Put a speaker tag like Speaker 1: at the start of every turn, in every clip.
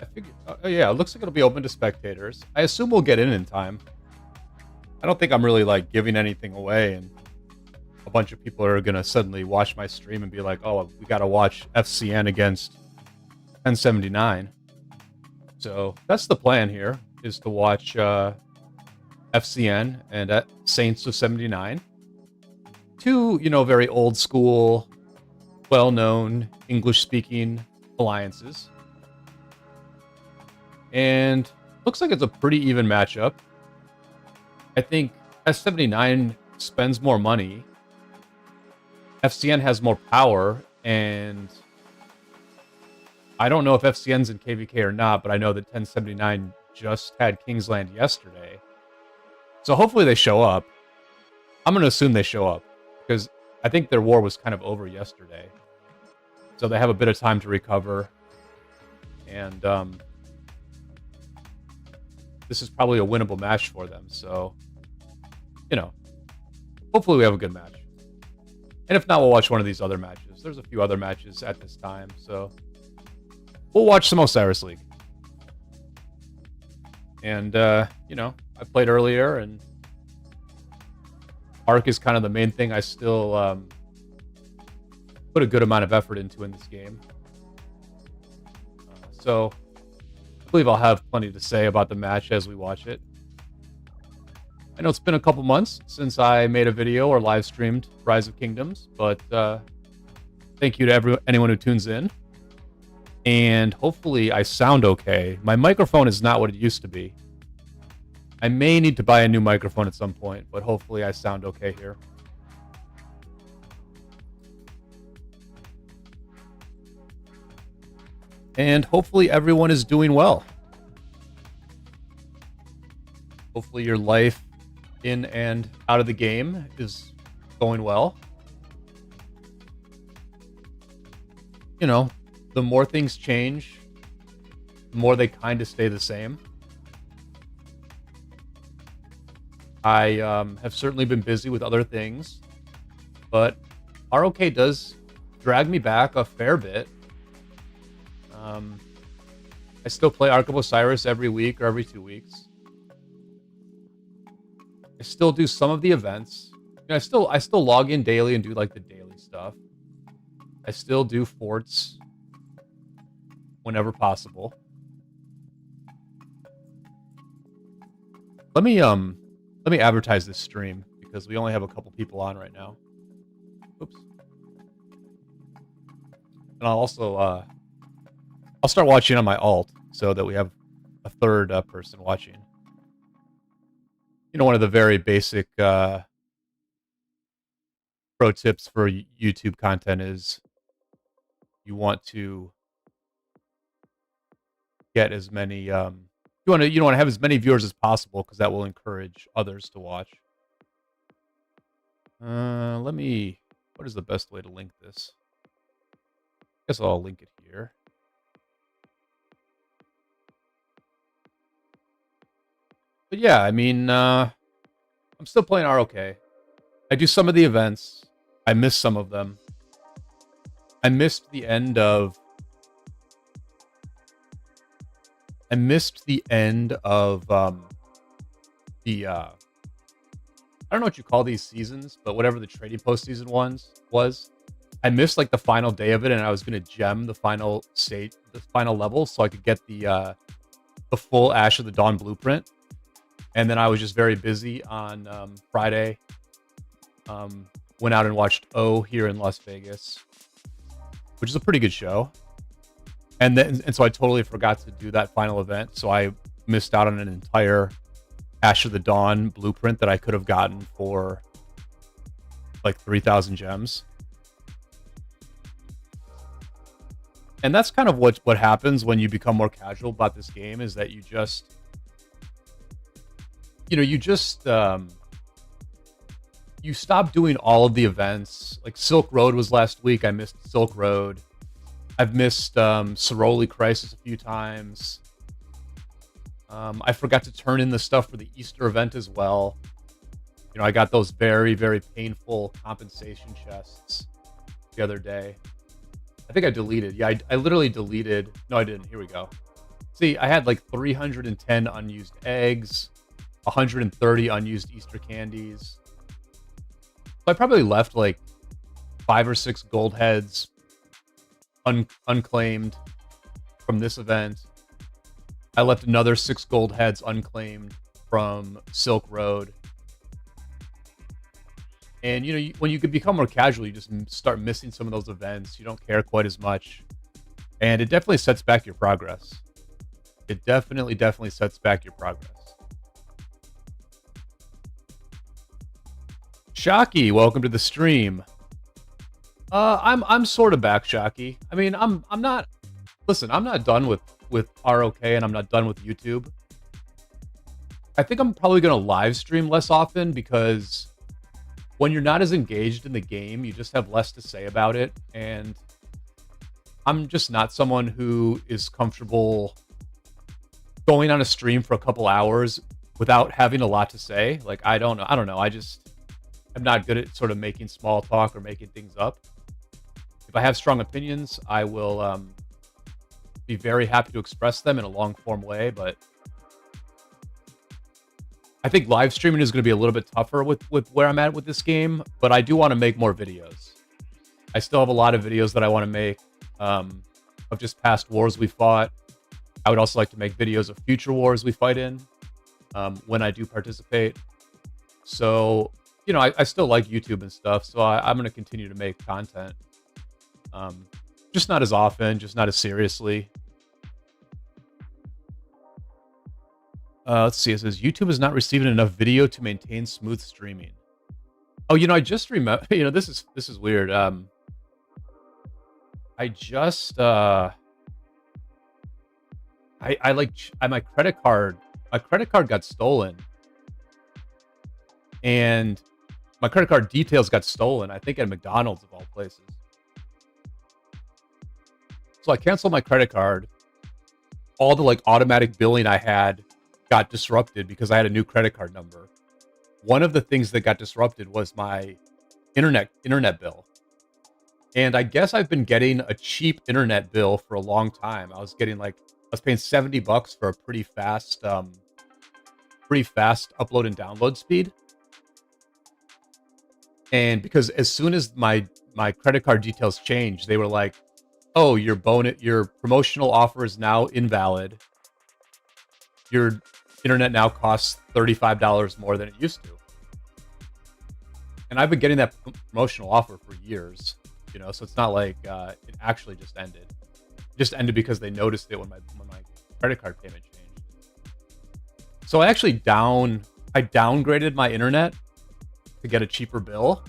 Speaker 1: I figured, yeah, it looks like it'll be open to spectators. I assume we'll get in time. I don't think I'm really like giving anything away, and a bunch of people are gonna suddenly watch my stream and be like, "Oh, we gotta watch FcN against 1079." So that's the plan here: is to watch FcN and Saints of 79. Two, very old school, well-known English-speaking alliances. And looks like it's a pretty even matchup. I think S79 spends more money. FcN has more power, and I don't know if FcN's in KVK or not, but I know that 1079 just had Kingsland yesterday. So hopefully they show up. I'm going to assume they show up, because I think their war was kind of over yesterday. So they have a bit of time to recover. And this is probably a winnable match for them. So, hopefully we have a good match. And if not, we'll watch one of these other matches. There's a few other matches at this time. So we'll watch some Osiris League. And, I played earlier, and Arc is kind of the main thing I still put a good amount of effort into in this game. So I believe I'll have plenty to say about the match as we watch it. I know it's been a couple months since I made a video or live streamed Rise of Kingdoms, but thank you to anyone who tunes in. And hopefully I sound okay. My microphone is not what it used to be. I may need to buy a new microphone at some point, but hopefully I sound okay here. And hopefully everyone is doing well. Hopefully your life in and out of the game is going well. The more things change, the more they kind of stay the same. I have certainly been busy with other things, but ROK does drag me back a fair bit. I still play Ark of Osiris every week or every 2 weeks. I still do some of the events. I still log in daily and do like the daily stuff. I still do forts whenever possible. Let me advertise this stream because we only have a couple people on right now. Oops. And I'll also I'll start watching on my alt so that we have a third person watching. One of the very basic pro tips for YouTube content is you want to get as many you want to have as many viewers as possible, because that will encourage others to watch. What is the best way to link this? I guess I'll link it here. But yeah, I mean, I'm still playing ROK. I do some of the events. I miss some of them. I missed the end of the I don't know what you call these seasons, but whatever the trading post season was, I missed like the final day of it, and I was gonna gem the final stage, the final level, so I could get the full Ash of the Dawn blueprint. And then I was just very busy on Friday. Went out and watched O here in Las Vegas, which is a pretty good show. And so I totally forgot to do that final event. So I missed out on an entire Ash of the Dawn blueprint that I could have gotten for like 3,000 gems. And that's kind of what happens when you become more casual about this game, is that you stop doing all of the events. Like Silk Road was last week. I missed Silk Road. I've missed Soroli Crisis a few times. I forgot to turn in the stuff for the Easter event as well. I got those very, very painful compensation chests the other day. I think I deleted. Yeah, I literally deleted. No, I didn't. Here we go. See, I had like 310 unused eggs, 130 unused Easter candies. So I probably left like 5 or 6 gold heads unclaimed from this event. I left another 6 gold heads unclaimed from Silk Road. And, you know, when you could become more casual, you just start missing some of those events. You don't care quite as much. And it definitely sets back your progress. It definitely sets back your progress. Shocky, welcome to the stream. I'm sort of back, Shocky. I mean, I'm not. Listen, I'm not done with ROK, and I'm not done with YouTube. I think I'm probably gonna live stream less often because when you're not as engaged in the game, you just have less to say about it, and I'm just not someone who is comfortable going on a stream for a couple hours without having a lot to say. Like, I don't know. I'm not good at sort of making small talk or making things up. If I have strong opinions, I will be very happy to express them in a long form way. But I think live streaming is going to be a little bit tougher with where I'm at with this game. But I do want to make more videos. I still have a lot of videos that I want to make of just past wars we fought. I would also like to make videos of future wars we fight in when I do participate. So, you know, I still like YouTube and stuff, so I'm going to continue to make content. Just not as often, just not as seriously. Let's see. It says, YouTube is not receiving enough video to maintain smooth streaming. Oh, you know, I just remember, you know, this is weird. I just, my credit card got stolen. And my credit card details got stolen, I think at McDonald's of all places. So I canceled my credit card. All the like automatic billing I had got disrupted because I had a new credit card number. One of the things that got disrupted was my internet bill. And I guess I've been getting a cheap internet bill for a long time. I was paying $70 for a pretty fast upload and download speed. And because as soon as my credit card details changed, they were like, "Oh, your promotional offer is now invalid. Your internet now costs $35 more than it used to." And I've been getting that promotional offer for years, you know, so it's not like it actually just ended. It just ended because they noticed it when my credit card payment changed. So I actually downgraded my internet to get a cheaper bill,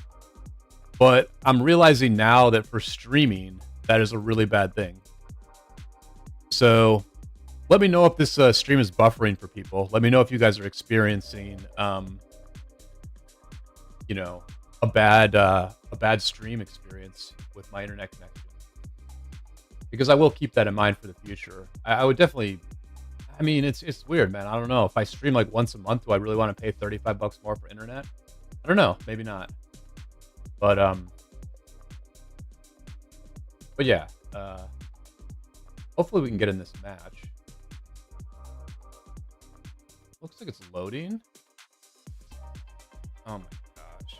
Speaker 1: but I'm realizing now that for streaming, that is a really bad thing. So let me know if this stream is buffering for people. Let me know if you guys are experiencing, you know, a bad stream experience with my internet connection, because I will keep that in mind for the future. I would definitely. I mean, it's weird, man. I don't know if I stream like once a month. Do I really want to pay $35 more for internet? I don't know. Maybe not. But yeah. Hopefully we can get in this match. Looks like it's loading. Oh my gosh.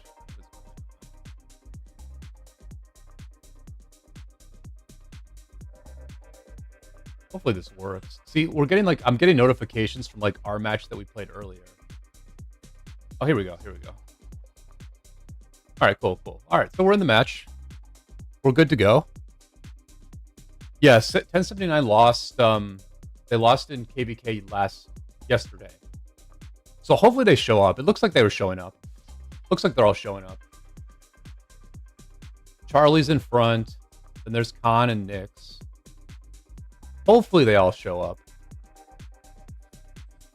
Speaker 1: Hopefully this works. See, I'm getting notifications from like our match that we played earlier. Oh, here we go. All right, cool. All right, so we're in the match. We're good to go. Yes, 1079 lost. They lost in KVK yesterday. So hopefully they show up. It looks like they were showing up. Looks like they're all showing up. Charlie's in front. Then there's Khan and Nix. Hopefully they all show up.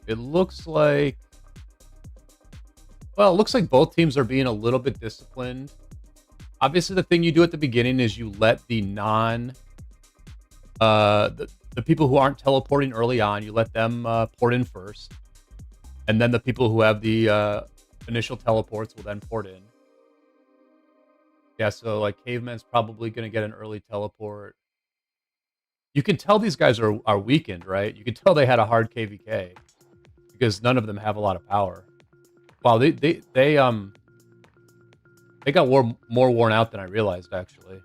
Speaker 1: It looks like... Well, it looks like both teams are being a little bit disciplined. Obviously, the thing you do at the beginning is you let the the people who aren't teleporting early on, you let them port in first. And then the people who have the initial teleports will then port in. Yeah, so like Caveman's probably going to get an early teleport. you can tell these guys are weakened, right? You can tell they had a hard KVK because none of them have a lot of power. Wow, they got more worn out than I realized, actually.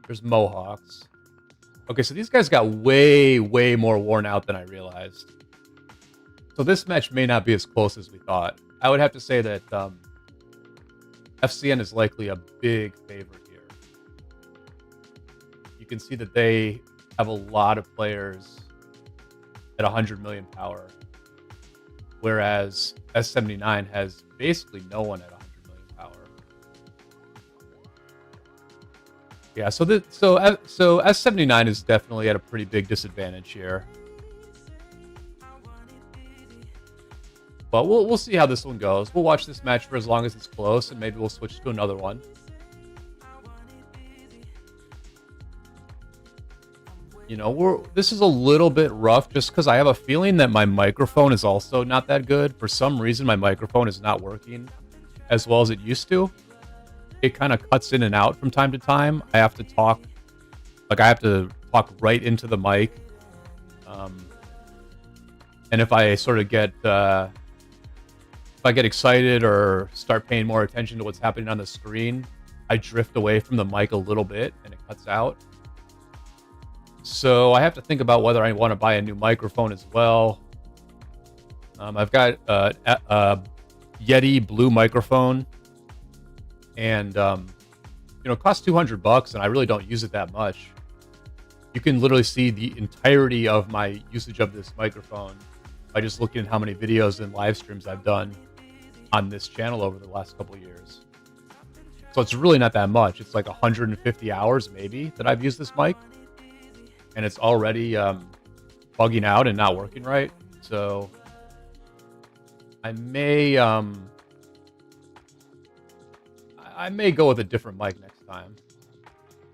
Speaker 1: There's Mohawks. Okay, so these guys got way more worn out than I realized. So this match may not be as close as we thought. I would have to say that FcN is likely a big favorite here. You can see that they have a lot of players at 100 million power, whereas S79 has basically no one at 100 million power. Yeah, so S79 is definitely at a pretty big disadvantage here. But we'll see how this one goes. We'll watch this match for as long as it's close, and maybe we'll switch to another one. You know, this is a little bit rough just because I have a feeling that my microphone is also not that good. For some reason, my microphone is not working as well as it used to. It kind of cuts in and out from time to time. I have to talk, like I have to talk right into the mic. And if I sort of get, if I get excited or start paying more attention to what's happening on the screen, I drift away from the mic a little bit and it cuts out. So I have to think about whether I want to buy a new microphone as well. I've got a Yeti blue microphone, and you know, it costs $200, and I really don't use it that much. You can literally see the entirety of my usage of this microphone by just looking at how many videos and live streams I've done on this channel over the last couple of years. So it's really not that much. It's like 150 hours maybe that I've used this mic. And it's already bugging out and not working right. So I may go with a different mic next time.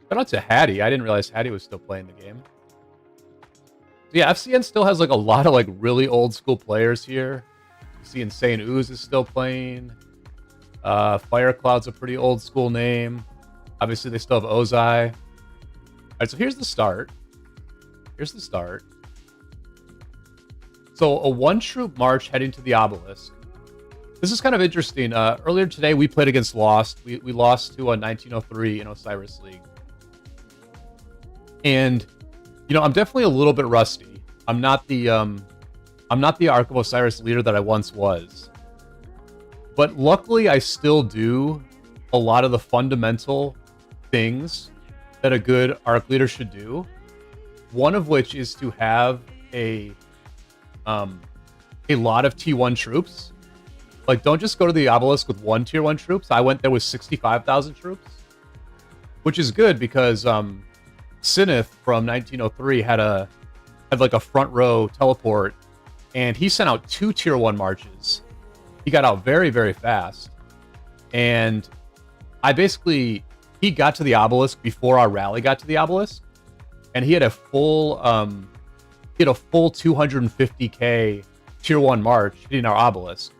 Speaker 1: Shout out to Hattie. I didn't realize Hattie was still playing the game. So yeah, FcN still has like a lot of like really old school players here. You see Insane Ooze is still playing. Firecloud's a pretty old school name. Obviously they still have Ozai. All right, so here's the start. Here's the start. So a one-troop march heading to the obelisk. This is kind of interesting. Earlier today, we played against Lost. We lost to a 1903 in Osiris League. And, you know, I'm definitely a little bit rusty. I'm not the Ark of Osiris leader that I once was. But luckily, I still do a lot of the fundamental things that a good Ark leader should do. One of which is to have a lot of T1 troops. Like, don't just go to the obelisk with one tier 1 troops. I went there with 65,000 troops, which is good because Sinith from 1903 had like a front row teleport, and he sent out 2 tier 1 marches. He got out very fast, and he got to the obelisk before our rally got to the obelisk. And he had a full 250k tier 1 march hitting our obelisk.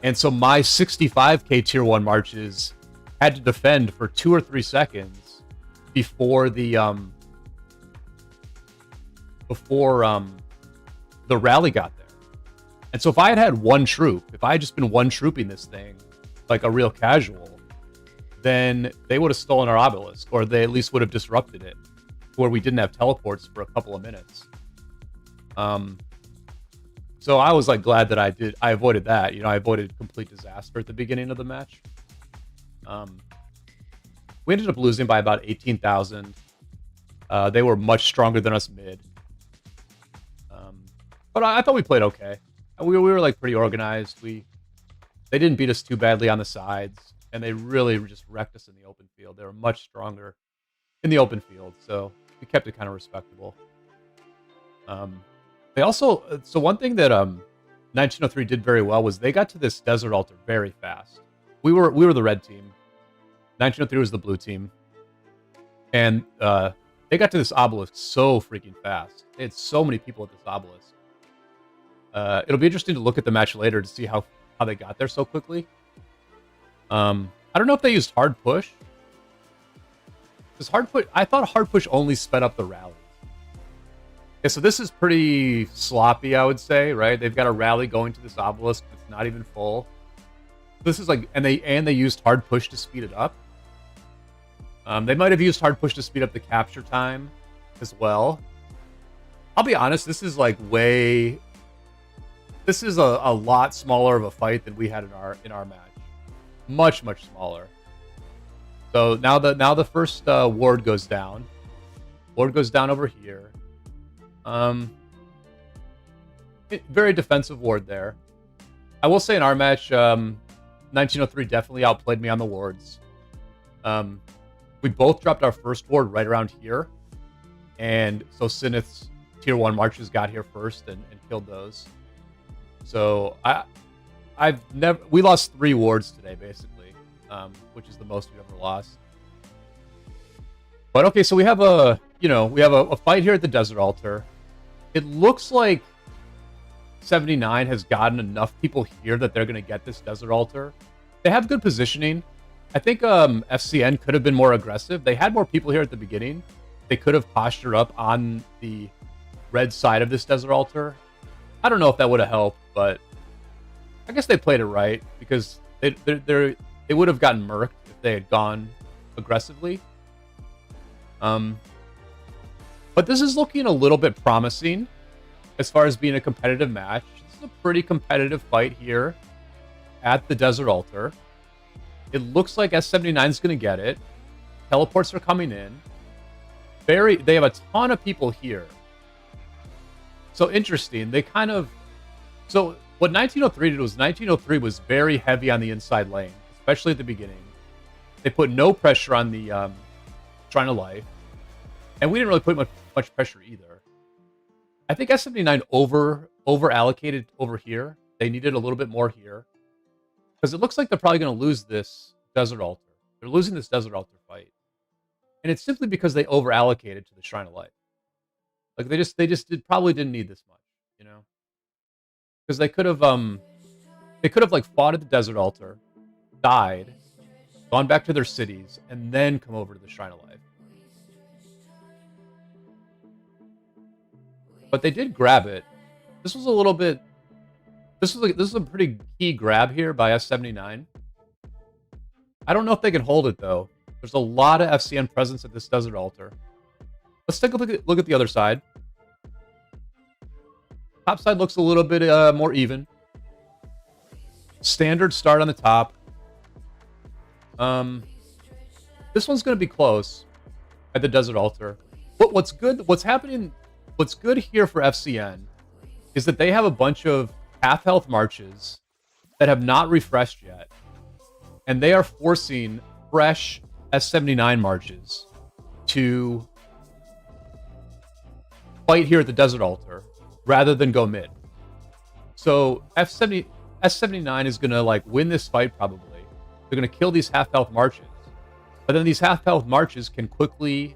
Speaker 1: And so my 65k tier 1 marches had to defend for 2 or 3 seconds before the rally got there. And so if I had one troop, if I had just been one trooping this thing like a real casual, then they would have stolen our obelisk, or they at least would have disrupted it, where we didn't have teleports for a couple of minutes. So I was like glad that I avoided that. You know, I avoided complete disaster at the beginning of the match. We ended up losing by about 18,000. They were much stronger than us mid. But I thought we played okay. We were like pretty organized. They didn't beat us too badly on the sides, and they really just wrecked us in the open field. They were much stronger in the open field, so we kept it kind of respectable. They also, so one thing that 1903 did very well was they got to this desert altar very fast. We were the red team. 1903 was the blue team, and they got to this obelisk so freaking fast. They had so many people at this obelisk. It'll be interesting to look at the match later to see how they got there so quickly. I don't know if they used hard push. I thought hard push only sped up the rallies. Okay, so this is pretty sloppy, I would say, right? They've got a rally going to this obelisk that's not even full. This is like, and they used hard push to speed it up. They might have used hard push to speed up the capture time as well. I'll be honest, this is like this is a lot smaller of a fight than we had in our match. Much smaller. So now the first ward goes down. Ward goes down over here. Very defensive ward there. I will say in our match, 1903 definitely outplayed me on the wards. We both dropped our first ward right around here. And so Sinith's tier 1 marches got here first and killed those. So we lost 3 wards today, basically, which is the most we've ever lost. But okay, so we have a fight here at the Desert Altar. It looks like 79 has gotten enough people here that they're going to get this Desert Altar. They have good positioning. I think FcN could have been more aggressive. They had more people here at the beginning. They could have postured up on the red side of this Desert Altar. I don't know if that would have helped, but I guess they played it right because they would have gotten murked if they had gone aggressively. But this is looking a little bit promising as far as being a competitive match. This is a pretty competitive fight here at the Desert Altar. It looks like S79 is going to get it. Teleports are coming in. They have a ton of people here. So interesting. So what 1903 did was 1903 was very heavy on the inside lane, especially at the beginning. They put no pressure on the Shrine of Life. And we didn't really put much pressure either. I think S79 over allocated over here. They needed a little bit more here. Because it looks like they're probably going to lose this Desert Altar. They're losing this Desert Altar fight. And it's simply because they over allocated to the Shrine of Life. Like they probably didn't need this much, you know? Because they could have like fought at the Desert Altar, died, gone back to their cities, and then come over to the Shrine of Life. But they did grab it. This was a little bit. This is a pretty key grab here by S79. I don't know if they can hold it though. There's a lot of FcN presence at this Desert Altar. Let's take a look at the other side. Top side looks a little bit more even. Standard start on the top. This one's going to be close at the Desert Altar. But what's good here for FcN is that they have a bunch of half health marches that have not refreshed yet. And they are forcing fresh S79 marches to fight here at the Desert Altar rather than go mid. So S79 is going to like win this fight probably. They're going to kill these half health marches. But then these half health marches can quickly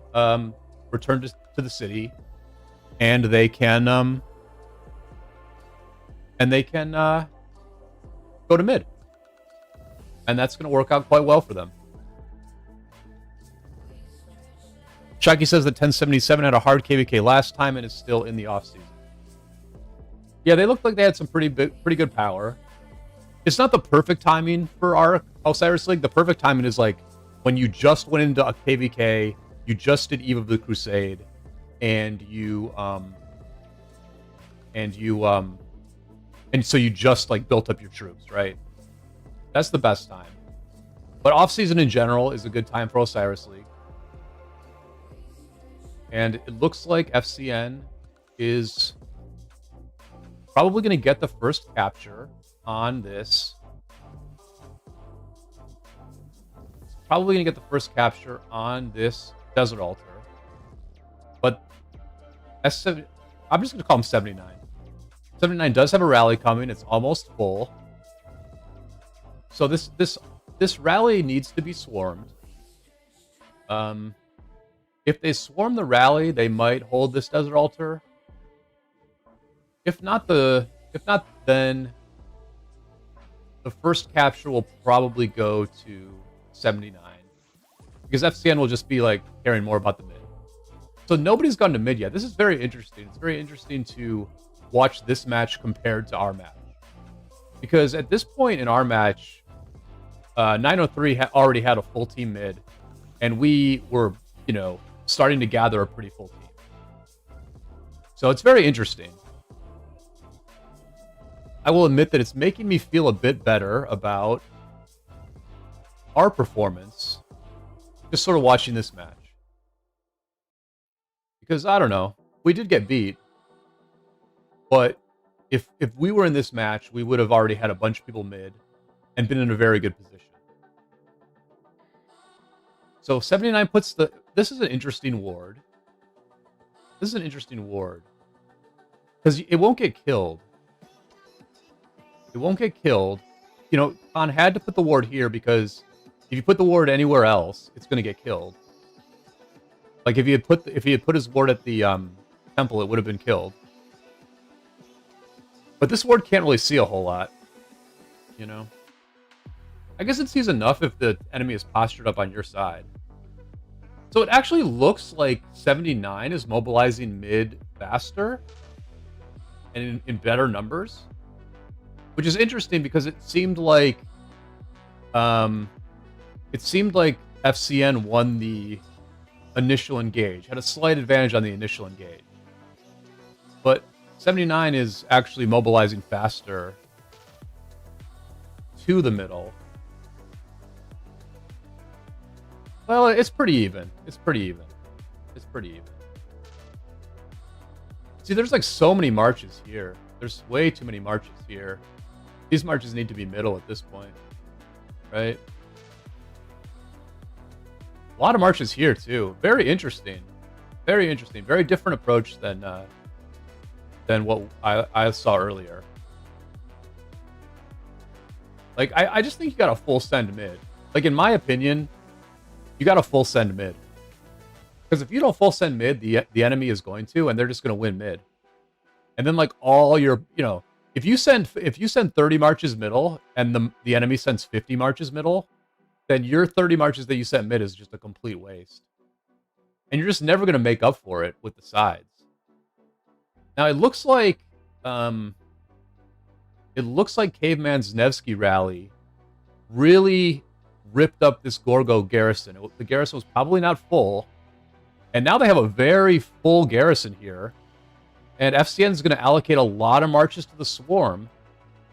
Speaker 1: return to the city, and they can go to mid. And that's going to work out quite well for them. Chucky says that 1077 had a hard KVK last time and is still in the offseason. Yeah, they looked like they had some pretty good power. It's not the perfect timing for our Osiris League. The perfect timing is like when you just went into a KVK, you just did Eve of the Crusade, and so you just like built up your troops, right? That's the best time. But off-season in general is a good time for Osiris League. And it looks like FcN is probably going to get the first capture on this. Probably going to get the first capture on this Desert Altar. But S7, I'm just going to call him 79. 79 does have a rally coming. It's almost full. So this rally needs to be swarmed. If they swarm the rally, they might hold this Desert Altar. If not, then the first capture will probably go to 79. because FcN will just be like caring more about the mid. So nobody's gone to mid yet. This is very interesting. It's very interesting to watch this match compared to our match. Because at this point in our match, 903 already had a full team mid, and we were, starting to gather a pretty full team. So it's very interesting. I will admit that it's making me feel a bit better about our performance, just sort of watching this match. Because, I don't know, we did get beat, but if we were in this match, we would have already had a bunch of people mid and been in a very good position. So 79 puts the... This is an interesting ward. This is an interesting ward. Because it won't get killed. It won't get killed. Khan had to put the ward here because if you put the ward anywhere else, it's going to get killed. Like if he had put his ward at the temple, it would have been killed. But this ward can't really see a whole lot. I guess it sees enough if the enemy is postured up on your side. So it actually looks like 79 is mobilizing mid faster and in better numbers, which is interesting because it seemed like FcN won the initial engage, had a slight advantage on the initial engage, but 79 is actually mobilizing faster to the middle. Well, it's pretty even. It's pretty even. It's pretty even. See, there's like so many marches here. There's way too many marches here. These marches need to be middle at this point, right? A lot of marches here too. Very interesting. Very interesting. Very different approach than what I saw earlier. Like, I just think you got a full send mid. Like, in my opinion, you got a full send mid. Because if you don't full send mid, the enemy is going to, and they're just going to win mid. And then, like, all your, if you send 30 marches middle, and the enemy sends 50 marches middle, then your 30 marches that you sent mid is just a complete waste. And you're just never going to make up for it with the sides. Now, it looks like Caveman's Nevsky rally really ripped up this Gorgo garrison. The garrison was probably not full. And now they have a very full garrison here. And FcN is going to allocate a lot of marches to the swarm.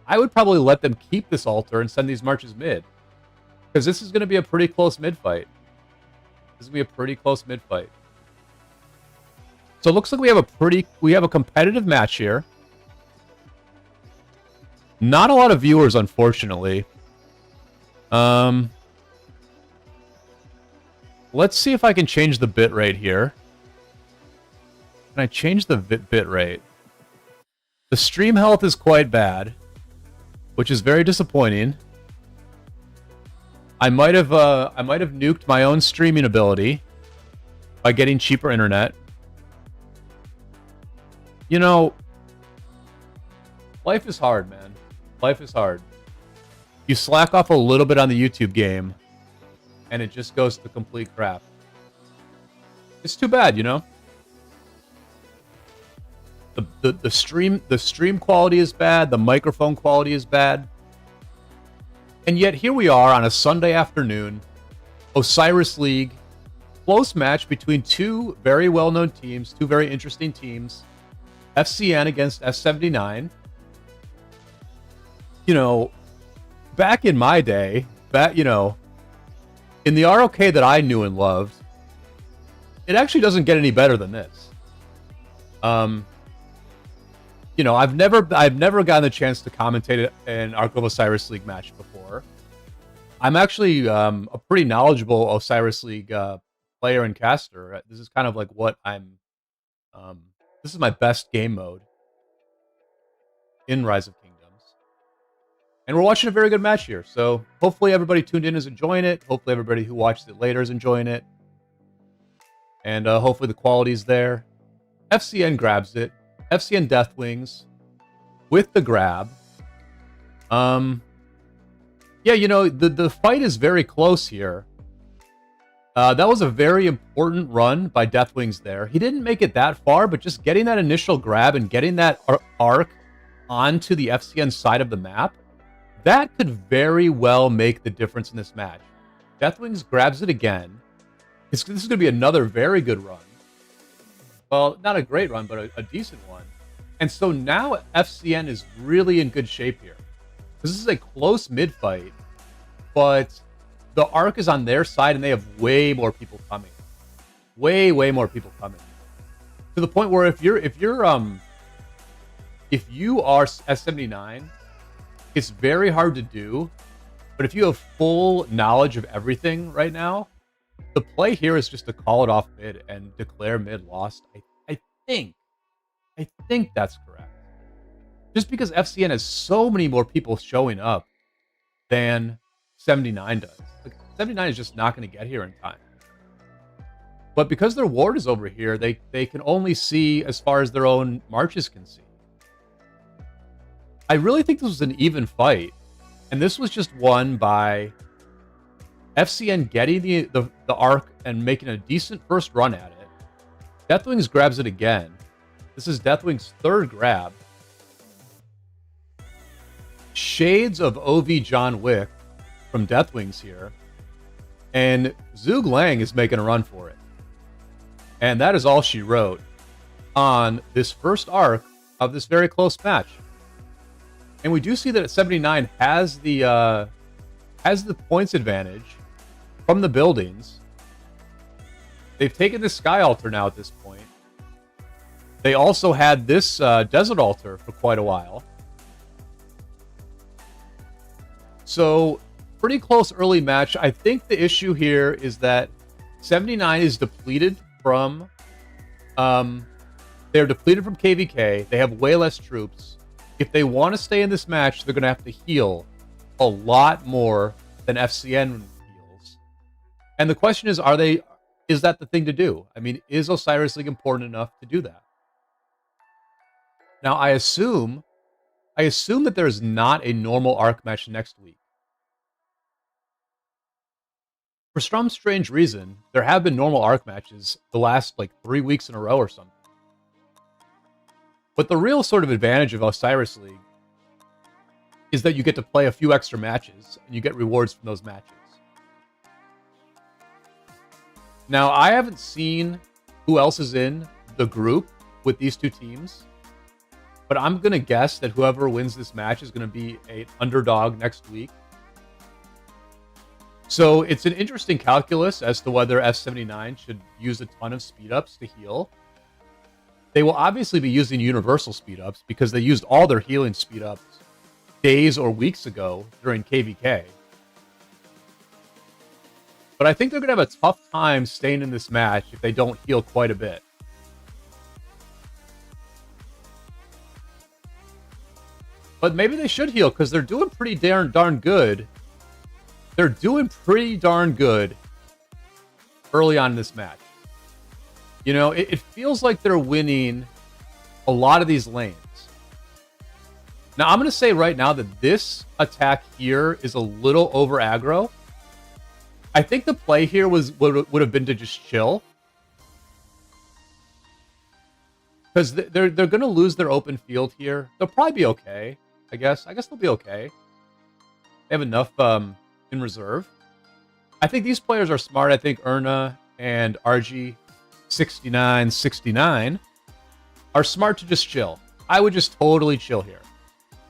Speaker 1: I would probably let them keep this altar and send these marches mid. Because this is going to be a pretty close mid fight. This is going to be a pretty close mid fight. So it looks like we have a competitive match here. Not a lot of viewers, unfortunately. Let's see if I can change the bit rate here. Can I change the bit rate? The stream health is quite bad, which is very disappointing. I might have nuked my own streaming ability by getting cheaper internet. Life is hard, man. Life is hard. You slack off a little bit on the YouTube game, and it just goes to complete crap. It's too bad, The stream quality is bad, the microphone quality is bad. And yet here we are on a Sunday afternoon, Osiris League, close match between two very well-known teams, two very interesting teams. FcN against S79. Back in my day, in the ROK that I knew and loved, it actually doesn't get any better than this. I've never gotten the chance to commentate an Ark of Osiris League match before. I'm actually a pretty knowledgeable Osiris League player and caster. This is kind of like what I'm. This is my best game mode in Rise of Kingdoms. And we're watching a very good match here. So hopefully everybody tuned in is enjoying it. Hopefully everybody who watched it later is enjoying it. And hopefully the quality's there. FcN grabs it. FcN Deathwings with the grab. Yeah, the fight is very close here. That was a very important run by Deathwings there. He didn't make it that far, but just getting that initial grab and getting that arc onto the FcN side of the map, that could very well make the difference in this match. Deathwings grabs it again. This is going to be another very good run. Well, not a great run, but a decent one. And so now FcN is really in good shape here. This is a close mid fight, but the arc is on their side and they have way more people coming. Way more people coming. To the point where if you are S79, it's very hard to do. But if you have full knowledge of everything right now, the play here is just to call it off mid and declare mid lost. I think that's correct. Just because FcN has so many more people showing up than 79 does. Like, 79 is just not going to get here in time. But because their ward is over here, they can only see as far as their own marches can see. I really think this was an even fight. And this was just won by FcN getting the arc and making a decent first run at it. Deathwings grabs it again. This is Deathwings' third grab. Shades of OV John Wick from Deathwings here. And Zhuge Liang is making a run for it. And that is all she wrote on this first arc of this very close match. And we do see that 79 has the points advantage from the buildings. They've taken this Sky Altar now at this point. They also had this Desert Altar for quite a while. So, pretty close early match. I think the issue here is that 79 is depleted from... they're depleted from KVK. They have way less troops. If they want to stay in this match, they're going to have to heal a lot more than FcN heals. And the question is, is that the thing to do? I mean, is Osiris League important enough to do that? Now, I assume that there's not a normal arc match next week. For some strange reason, there have been normal arc matches the last, 3 weeks in a row or something. But the real sort of advantage of Osiris League is that you get to play a few extra matches, and you get rewards from those matches. Now, I haven't seen who else is in the group with these two teams, but I'm going to guess that whoever wins this match is going to be an underdog next week. So it's an interesting calculus as to whether S79 should use a ton of speed-ups to heal. They will obviously be using universal speed-ups because they used all their healing speed-ups days or weeks ago during KVK. But I think they're going to have a tough time staying in this match if they don't heal quite a bit. But maybe they should heal because they're doing pretty darn good. They're doing pretty darn good early on in this match. You know, it feels like they're winning a lot of these lanes. Now, I'm going to say right now that this attack here is a little over aggro. I think the play here would have been to just chill. Because they're going to lose their open field here. They'll probably be okay, I guess. I guess they'll be okay. They have enough in reserve. I think these players are smart. I think Erna and RG6969 are smart to just chill. I would just totally chill here.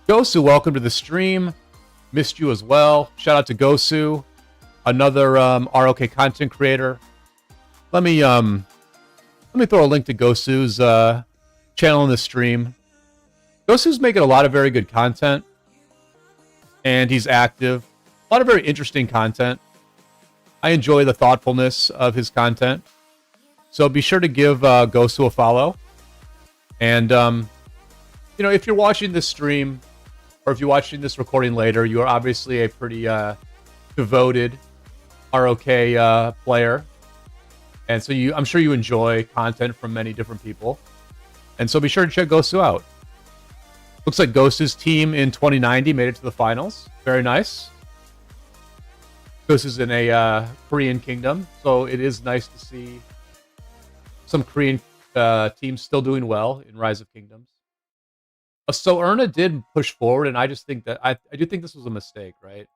Speaker 1: Gosu, welcome to the stream. Missed you as well. Shout out to Gosu, another ROK content creator. Let me throw a link to Gosu's channel in the stream. Gosu's making a lot of very good content, and he's active. A lot of very interesting content. I enjoy the thoughtfulness of his content. So be sure to give Gosu a follow. And, you know, if you're watching this stream, or if you're watching this recording later, you are obviously a pretty devoted ROK player. And so I'm sure you enjoy content from many different people. And so be sure to check Gosu out. Looks like Gosu's team in 2090 made it to the finals. Very nice. This is in a Korean kingdom, so it is nice to see some Korean teams still doing well in Rise of Kingdoms. So Erna did push forward, and I just think that I do think this was a mistake, right?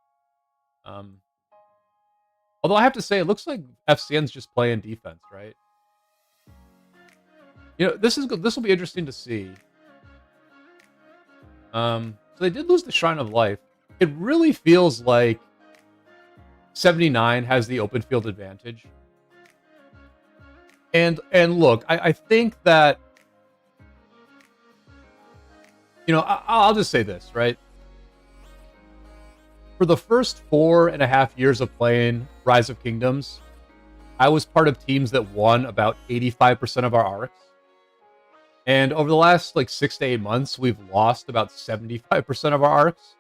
Speaker 1: Although I have to say, it looks like FcN's just playing defense, right? You know, this will be interesting to see. So they did lose the Shrine of Life. It really feels like 79 has the open field advantage. And look, I think that, you know, I'll just say this, right? For the first 4.5 years of playing Rise of Kingdoms, I was part of teams that won about 85% of our arcs. And over the last like 6 to 8 months, we've lost about 75% of our arcs.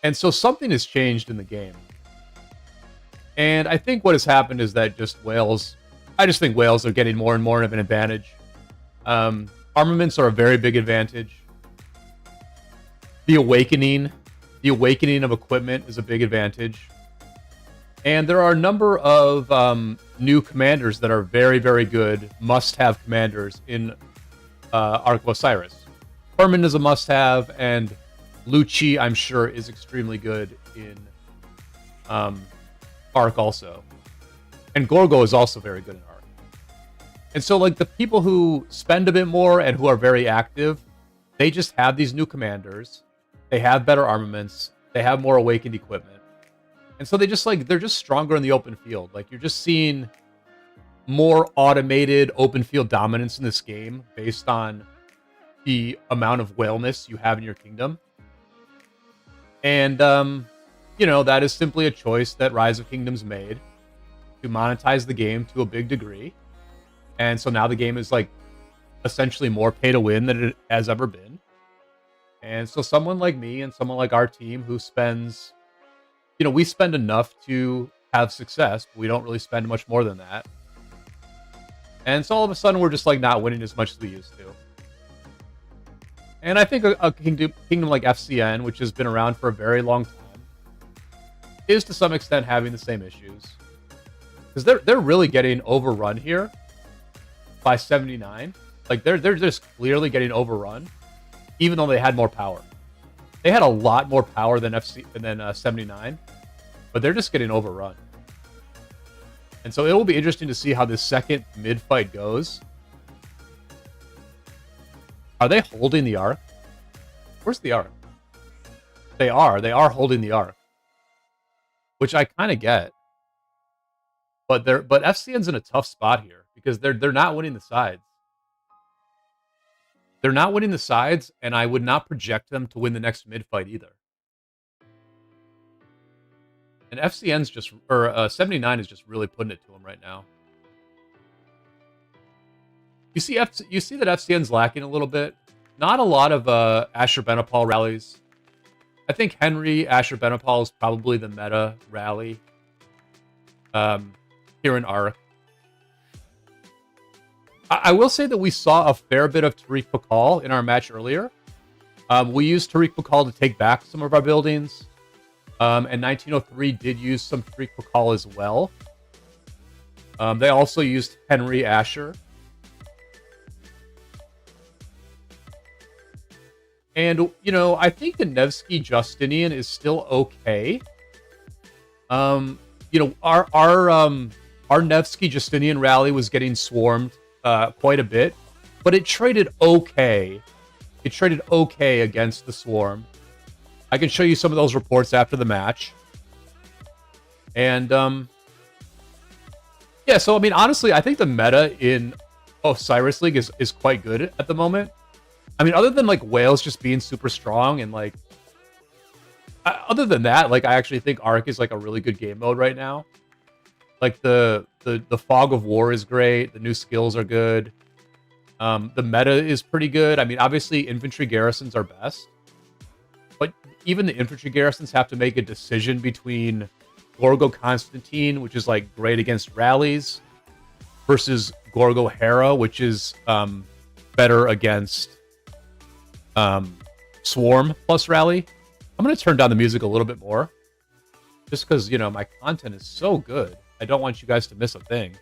Speaker 1: And so something has changed in the game. And I think what has happened is that just Wales, I just think Wales are getting more and more of an advantage. Armaments are a very big advantage. The awakening of equipment is a big advantage. And there are a number of new commanders that are very, very good, must-have commanders in Ark of Osiris. Herman is a must-have, and Lucci, I'm sure, is extremely good in Ark also. And Gorgo is also very good in Ark. And so, like, the people who spend a bit more and who are very active, they just have these new commanders. They have better armaments. They have more awakened equipment. And so they just, like, they're just stronger in the open field. Like, you're just seeing more automated open field dominance in this game based on the amount of whaleness you have in your kingdom. And, you know, that is simply a choice that Rise of Kingdoms made to monetize the game to a big degree. And so now the game is, like, essentially more pay to win than it has ever been. And so someone like me and someone like our team who spends, you know, we spend enough to have success, but we don't really spend much more than that. And so all of a sudden we're just, like, not winning as much as we used to. And I think a kingdom like FcN, which has been around for a very long time, is to some extent having the same issues. Because they're really getting overrun here by 79. Like, they're just clearly getting overrun, even though they had more power. They had a lot more power than 79, but they're just getting overrun. And so it will be interesting to see how this second mid-fight goes. Are they holding the Ark? Where's the Ark? They are holding the Ark, which I kind of get. But FcN's in a tough spot here because they're not winning the sides. They're not winning the sides, and I would not project them to win the next mid-fight either. And FcN's just, or 79 is just really putting it to them right now. You see that FcN's lacking a little bit. Not a lot of Ashur-Banipal rallies. I think Henry Ashur-Banipal is probably the meta rally here in Ark. I will say that we saw a fair bit of Tariq Pakal in our match earlier. We used Tariq Pakal to take back some of our buildings. And 1903 did use some Tariq Pakal as well. They also used Henry Ashur. And, you know, I think the Nevsky Justinian is still okay. You know, our Nevsky Justinian rally was getting swarmed quite a bit, but it traded okay. It traded okay against the swarm. I can show you some of those reports after the match. And, yeah, so, I mean, honestly, I think the meta in Osiris League is quite good at the moment. I mean, other than, like, Wales just being super strong and, like, other than that, like, I actually think Ark is, like, a really good game mode right now. Like, the Fog of War is great. The new skills are good. The meta is pretty good. I mean, obviously, infantry garrisons are best. But even the infantry garrisons have to make a decision between Gorgo Constantine, which is, like, great against rallies, versus Gorgo Hera, which is better against Swarm plus rally. I'm going to turn down the music a little bit more. just because, you know, my content is so good. I don't want you guys to miss a thing.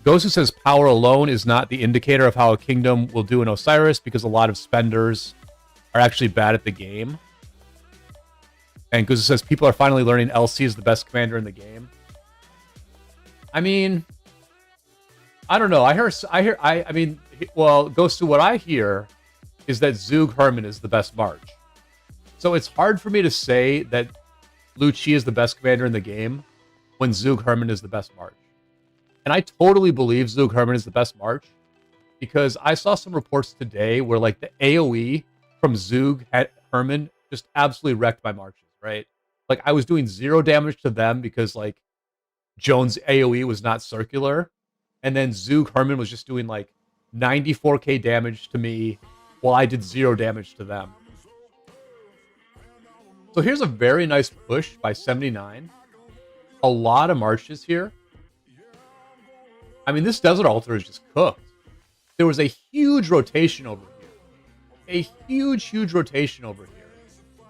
Speaker 1: Gosu says power alone is not the indicator of how a kingdom will do in Osiris because a lot of spenders are actually bad at the game. And Gosu says people are finally learning LC is the best commander in the game. I mean, I don't know. I mean, well, Gosu, what I hear is that Zug Herman is the best March. So it's hard for me to say that Lu Chi is the best commander in the game when Zug Herman is the best March. And I totally believe Zug Herman is the best March because I saw some reports today where like the AoE from Zug Herman just absolutely wrecked my marches, right? Like I was doing 0 damage to them because like Jones' AoE was not circular. And then Zug Herman was just doing like 94k damage to me while I did 0 damage to them. So here's a very nice push by 79. A lot of marches here. I mean, this Desert Altar is just cooked. There was a huge rotation over here. A huge rotation over here.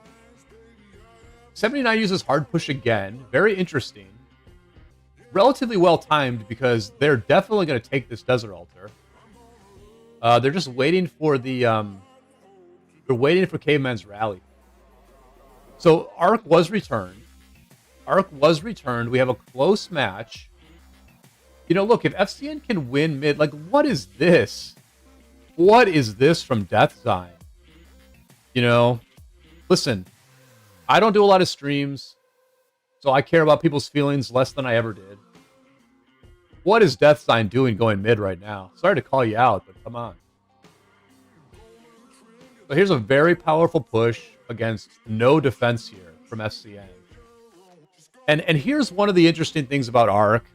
Speaker 1: 79 uses hard push again. Very interesting. Relatively well timed because they're definitely going to take this Desert Altar. They're just waiting for the they're waiting for Caveman's rally. So Arc was returned. Arc was returned. We have a close match. You know, look, if FcN can win mid, like, what is this? What is this from Death Sign? You know, listen, I don't do a lot of streams, so I care about people's feelings less than I ever did. What is Death Sign doing going mid right now? Sorry to call you out, but come on. So here's a very powerful push against no defense here from FcN. And here's one of the interesting things about Arc.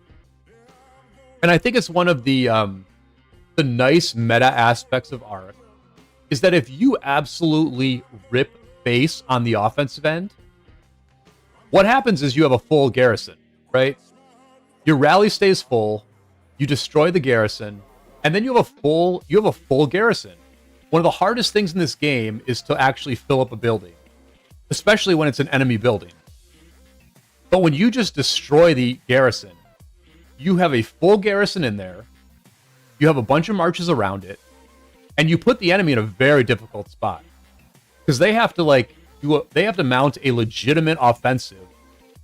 Speaker 1: And I think it's one of the nice meta aspects of Arc is that if you absolutely rip base on the offensive end, what happens is you have a full garrison, right? Your rally stays full, you destroy the garrison, and then you have a full garrison. One of the hardest things in this game is to actually fill up a building, especially when it's an enemy building. But when you just destroy the garrison, you have a full garrison in there, you have a bunch of marches around it, and you put the enemy in a very difficult spot. Because they have to mount a legitimate offensive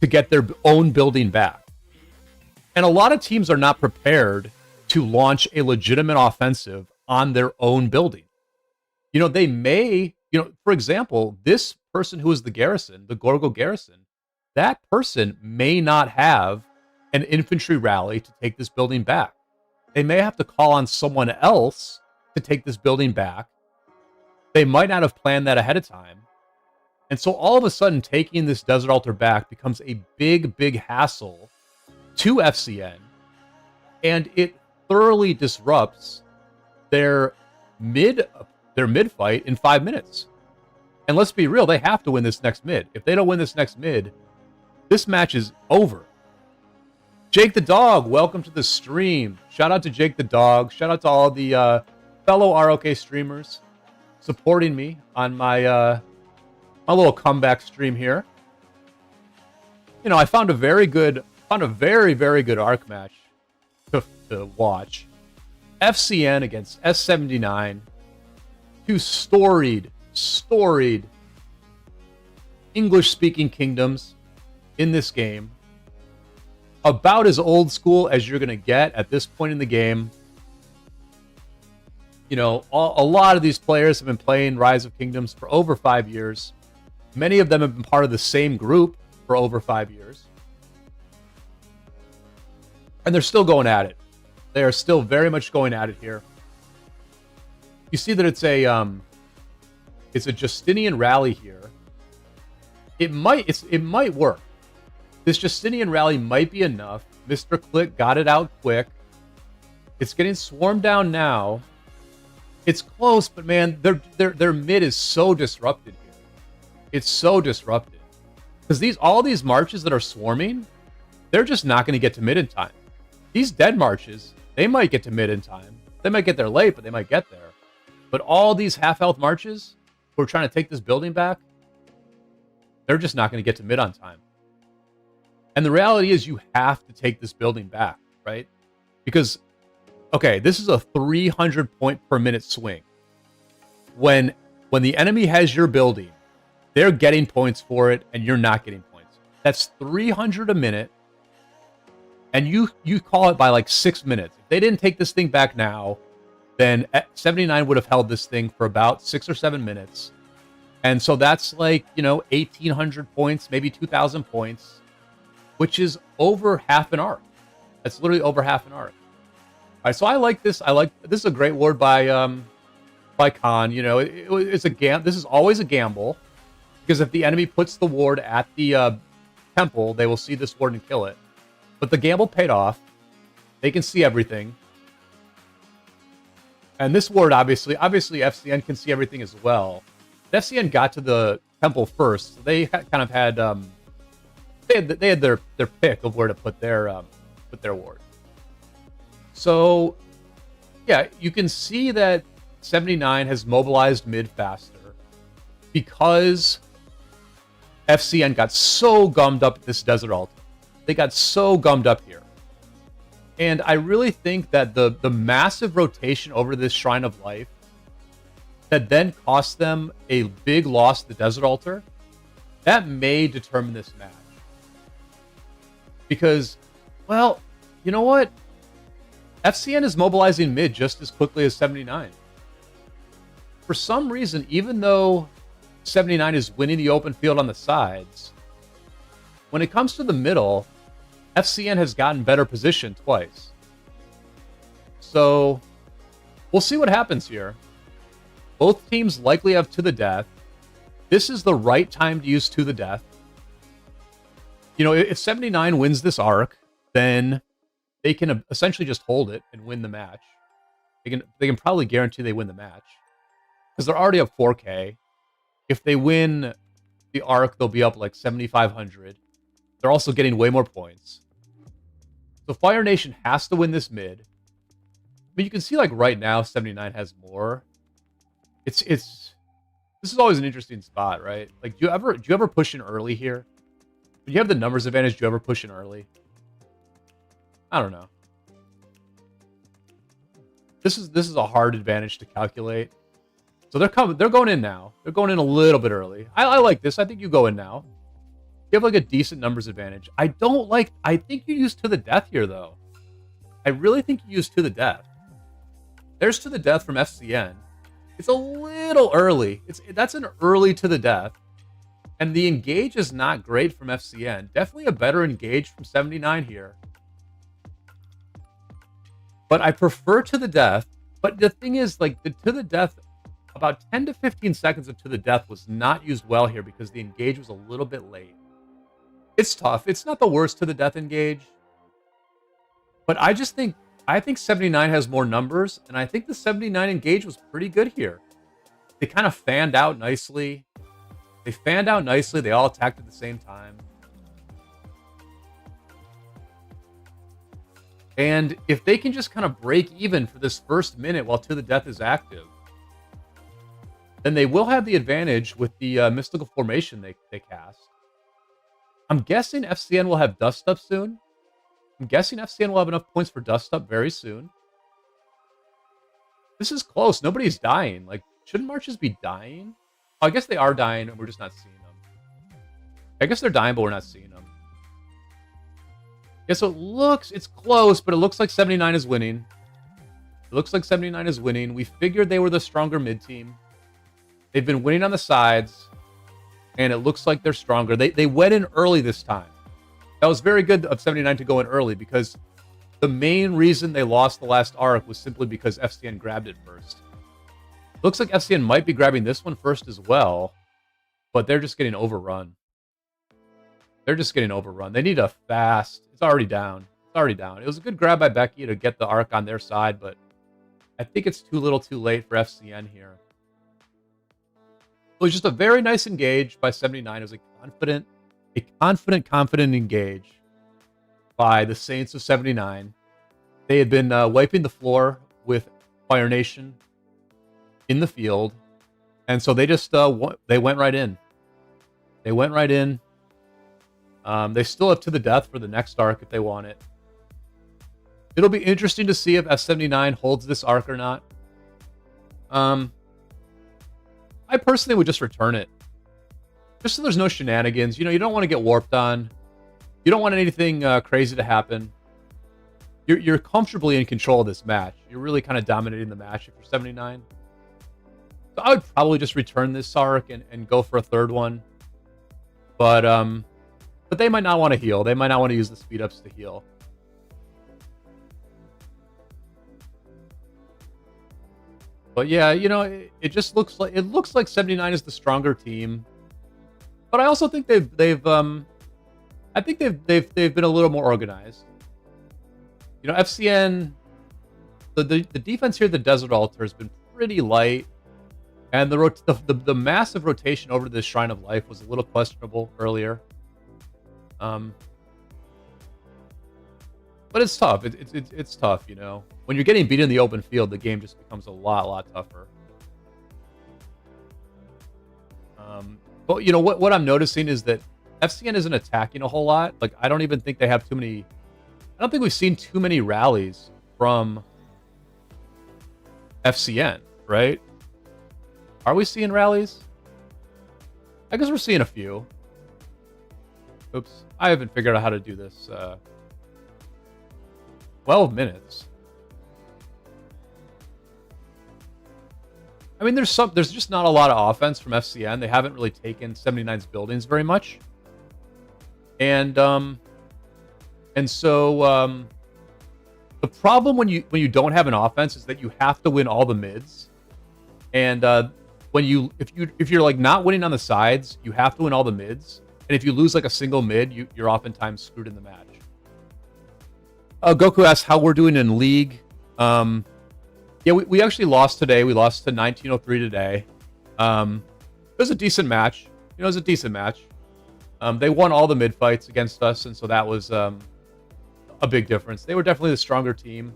Speaker 1: to get their own building back. And a lot of teams are not prepared to launch a legitimate offensive on their own building. You know, they may, you know, for example, this person who is the garrison, the Gorgo garrison, that person may not have an infantry rally to take this building back. They may have to call on someone else to take this building back. They might not have planned that ahead of time. And so all of a sudden, taking this Desert Altar back becomes a big hassle to FcN. And it thoroughly disrupts their mid fight in 5 minutes. And let's be real, they have to win this next mid. If they don't win this next mid, this match is over. Jake the Dog, welcome to the stream. Shout out to Jake the Dog. Shout out to all the fellow ROK streamers supporting me on my my little comeback stream here. You know, I found a very good Arc match to watch. FcN against S79. Two storied English-speaking kingdoms in this game. About as old school as you're going to get at this point in the game. You know, a lot of these players have been playing Rise of Kingdoms for over 5 years. Many of them have been part of the same group for over 5 years. And they're still going at it. They are still very much going at it here. You see that it's a Justinian rally here. It might work. This Justinian rally might be enough. Mr. Click got it out quick. It's getting swarmed down now. It's close, but man, their mid is so disrupted here. It's so disrupted. Because all these marches that are swarming, they're just not going to get to mid in time. These dead marches, they might get to mid in time. They might get there late, but they might get there. But all these half-health marches who are trying to take this building back, they're just not going to get to mid on time. And the reality is you have to take this building back, right? Because, okay, this is a 300 point per minute swing. When the enemy has your building, they're getting points for it, and you're not getting points. That's 300 a minute, and you call it by like 6 minutes. If they didn't take this thing back now, then 79 would have held this thing for about 6 or 7 minutes. And so that's like, 1,800 points, maybe 2,000 points, which is over half an arc. That's literally over half an arc. All right, so I like this. This is a great ward by Khan. It's a this is always a gamble, because if the enemy puts the ward at the temple, they will see this ward and kill it. But the gamble paid off. They can see everything. And this ward, obviously FcN can see everything as well. But FcN got to the temple first, so they kind of had they had their pick of where to put their ward. So yeah, you can see that 79 has mobilized mid faster because FcN got so gummed up at this desert altar. They got so gummed up here. And I really think that the massive rotation over this Shrine of Life that then cost them a big loss to the desert altar, that may determine this match. Because, well, you know what? FcN is mobilizing mid just as quickly as 79. For some reason, even though 79 is winning the open field on the sides, when it comes to the middle, FcN has gotten better position twice. So we'll see what happens here. Both teams likely have To the Death. This is the right time to use To the Death. If 79 wins this arc, then they can essentially just hold it and win the match. They can probably guarantee they win the match, because they're already up 4K. If they win the arc, they'll be up like 7,500. They're also getting way more points. So Fire Nation has to win this mid. I mean, you can see like right now 79 has more. This is always an interesting spot, right? Like, do you ever push in early here? When you have the numbers advantage, do you ever push in early? I don't know. This is a hard advantage to calculate. So they're going in now. They're going in a little bit early. I like this. I think you go in now. You have like a decent numbers advantage. I think you use To the Death here though. I really think you use To the Death. There's To the Death from FcN. It's a little early. That's an early To the Death. And the engage is not great from FcN. Definitely a better engage from 79 here. But I prefer To the Death. But the thing is, like, the To the Death, about 10 to 15 seconds of To the Death was not used well here because the engage was a little bit late. It's tough. It's not the worst To the Death engage. But I think 79 has more numbers, and I think the 79 engage was pretty good here. They kind of fanned out nicely. They all attacked at the same time. And if they can just kind of break even for this first minute while To the Death is active, then they will have the advantage with the mystical formation they cast. I'm guessing FcN will have Dust Up soon. I'm guessing FcN will have enough points for Dust Up very soon. This is close. Nobody's dying. Like, shouldn't Marches be dying? Oh, I guess they are dying and we're just not seeing them. I guess they're dying, but we're not seeing them. Yeah, so it's close, but it looks like 79 is winning. It looks like 79 is winning. We figured they were the stronger mid team. They've been winning on the sides, and it looks like they're stronger. They went in early this time. That was very good of 79 to go in early, because the main reason they lost the last arc was simply because FcN grabbed it first. Looks like FcN might be grabbing this one first as well, but they're just getting overrun. They need a fast. It's already down. It was a good grab by Becky to get the arc on their side, but I think it's too little too late for FcN here. It was just a very nice engage by 79. It was a confident engage by the Saints of 79. They had been wiping the floor with Fire Nation in the field, and so they just they went right in. They went right in. They still have to the death for the next arc if they want it. It'll be interesting to see if S79 holds this arc or not. I personally would just return it. Just so there's no shenanigans. You know, you don't want to get warped on. You don't want anything crazy to happen. You're comfortably in control of this match. You're really kind of dominating the match if you're 79. So I would probably just return this arc and go for a third one. But they might not want to heal. They might not want to use the speed ups to heal. But yeah, you know, it just looks like 79 is the stronger team. But I also think they've been a little more organized. You know, FcN, the defense here at the Desert Altar has been pretty light, and the massive rotation over to this Shrine of Life was a little questionable earlier. But it's tough. It's tough, you know. When you're getting beat in the open field, the game just becomes a lot tougher. But you know what I'm noticing is that FcN isn't attacking a whole lot. Like I don't even think they have too many. I don't think we've seen too many rallies from FcN, right? Are we seeing rallies? I guess we're seeing a few. Oops, I haven't figured out how to do this. 12 minutes. I mean, there's just not a lot of offense from FcN. They haven't really taken 79's buildings very much. And so the problem when you don't have an offense is that you have to win all the mids. And if you're like not winning on the sides, you have to win all the mids. And if you lose like a single mid, you're oftentimes screwed in the match. Goku asks how we're doing in League. Yeah, we actually lost today. We lost to 1903 today. It was a decent match. You know, it was a decent match. They won all the mid fights against us, and so that was a big difference. They were definitely the stronger team,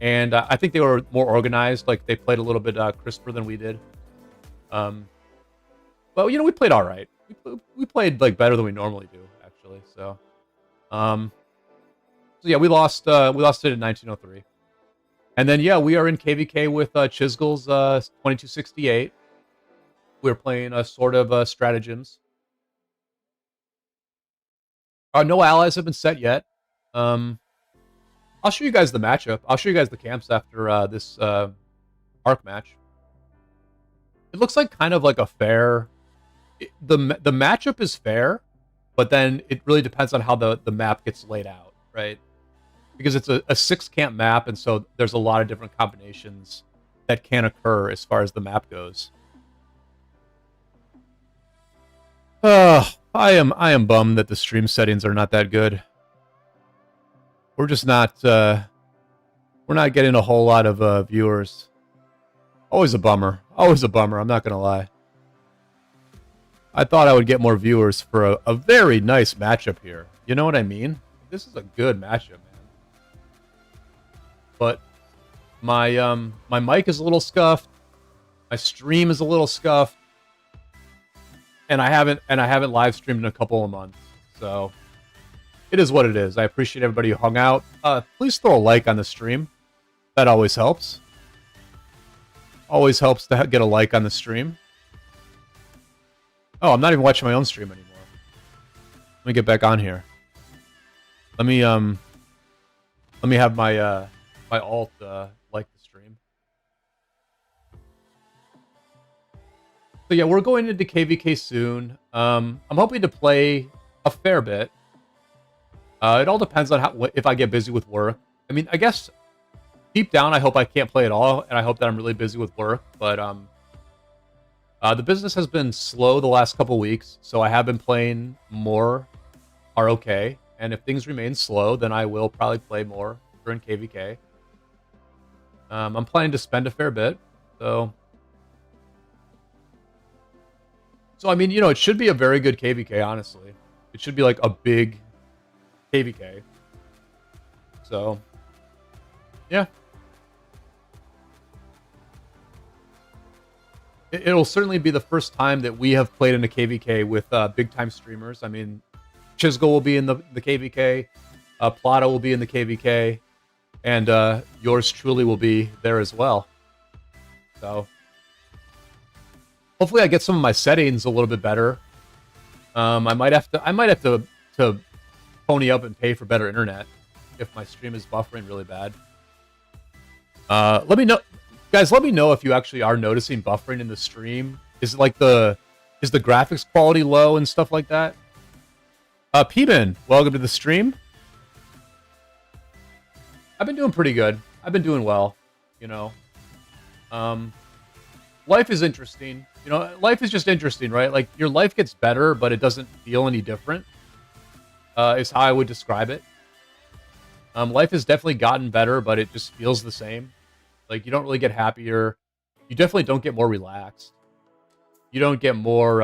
Speaker 1: and I think they were more organized. Like they played a little bit crisper than we did. But you know, we played all right. We played like better than we normally do, actually. So yeah, we lost it in 1903. And then, yeah, we are in KVK with Chisgle's 2268. We're playing a sort of stratagems. No allies have been set yet. I'll show you guys the matchup. I'll show you guys the camps after this arc match. It looks like kind of like a fair... The matchup is fair, but then it really depends on how the map gets laid out, right? Because it's a 6-camp map, and so there's a lot of different combinations that can occur as far as the map goes. I am bummed that the stream settings are not that good. We're just not we're not getting a whole lot of viewers. Always a bummer. Always a bummer, I'm not gonna lie. I thought I would get more viewers for a very nice matchup here. You know what I mean? This is a good matchup, man. But my my mic is a little scuffed. My stream is a little scuffed. And I haven't live streamed in a couple of months. So it is what it is. I appreciate everybody who hung out. Please throw a like on the stream. That always helps. Always helps to get a like on the stream. Oh, I'm not even watching my own stream anymore. Let me get back on here. Let me have my my alt like the stream. So yeah, we're going into KVK soon. I'm hoping to play a fair bit. It all depends on if I get busy with work. I mean, I guess deep down, I hope I can't play at all, and I hope that I'm really busy with work. But the business has been slow the last couple weeks, so I have been playing more ROK. And if things remain slow, then I will probably play more during KVK. I'm planning to spend a fair bit, so I mean, you know, it should be a very good KVK, honestly. It should be like a big KVK. So, yeah. it'll certainly be the first time that we have played in a KVK with big-time streamers. I mean, Chisgo will be in the KVK, Plata will be in the KVK, and yours truly will be there as well. So hopefully I get some of my settings a little bit better. I might have to pony up and pay for better internet if my stream is buffering really bad. Let me know, guys. Let me know if you actually are noticing buffering in the stream. Is it like is the graphics quality low and stuff like that? P-Man, welcome to the stream. I've been doing pretty good. I've been doing well, you know. Life is interesting. You know, life is just interesting, right? Like, your life gets better, but it doesn't feel any different, is how I would describe it. Life has definitely gotten better, but it just feels the same. Like, you don't really get happier. You definitely don't get more relaxed. You don't get more,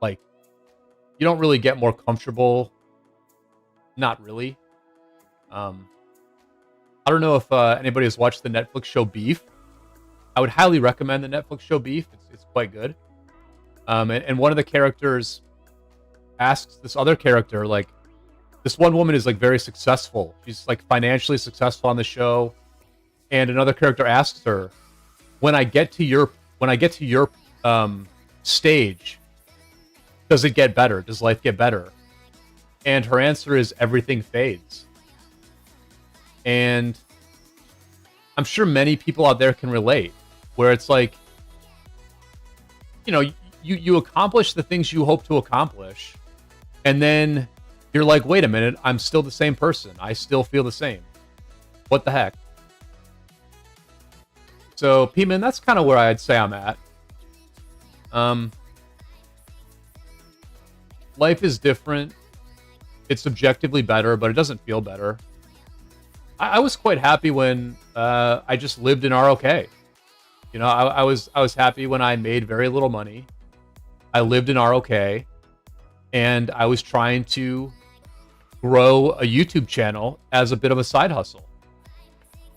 Speaker 1: like, you don't really get more comfortable. Not really. I don't know if anybody has watched the Netflix show Beef. I would highly recommend the Netflix show Beef. It's quite good. And one of the characters asks this other character, like, this one woman is like very successful. She's like financially successful on the show, and another character asks her, when I get to your stage, does it get better? Does life get better? And her answer is, everything fades. And I'm sure many people out there can relate, where it's like, you know, you accomplish the things you hope to accomplish, and then you're like, wait a minute, I'm still the same person. I still feel the same. What the heck? So, P-Man, that's kind of where I'd say I'm at. Life is different. It's subjectively better, but it doesn't feel better. I was quite happy when I just lived in ROK. You know, I was happy when I made very little money. I lived in ROK, and I was trying to grow a YouTube channel as a bit of a side hustle.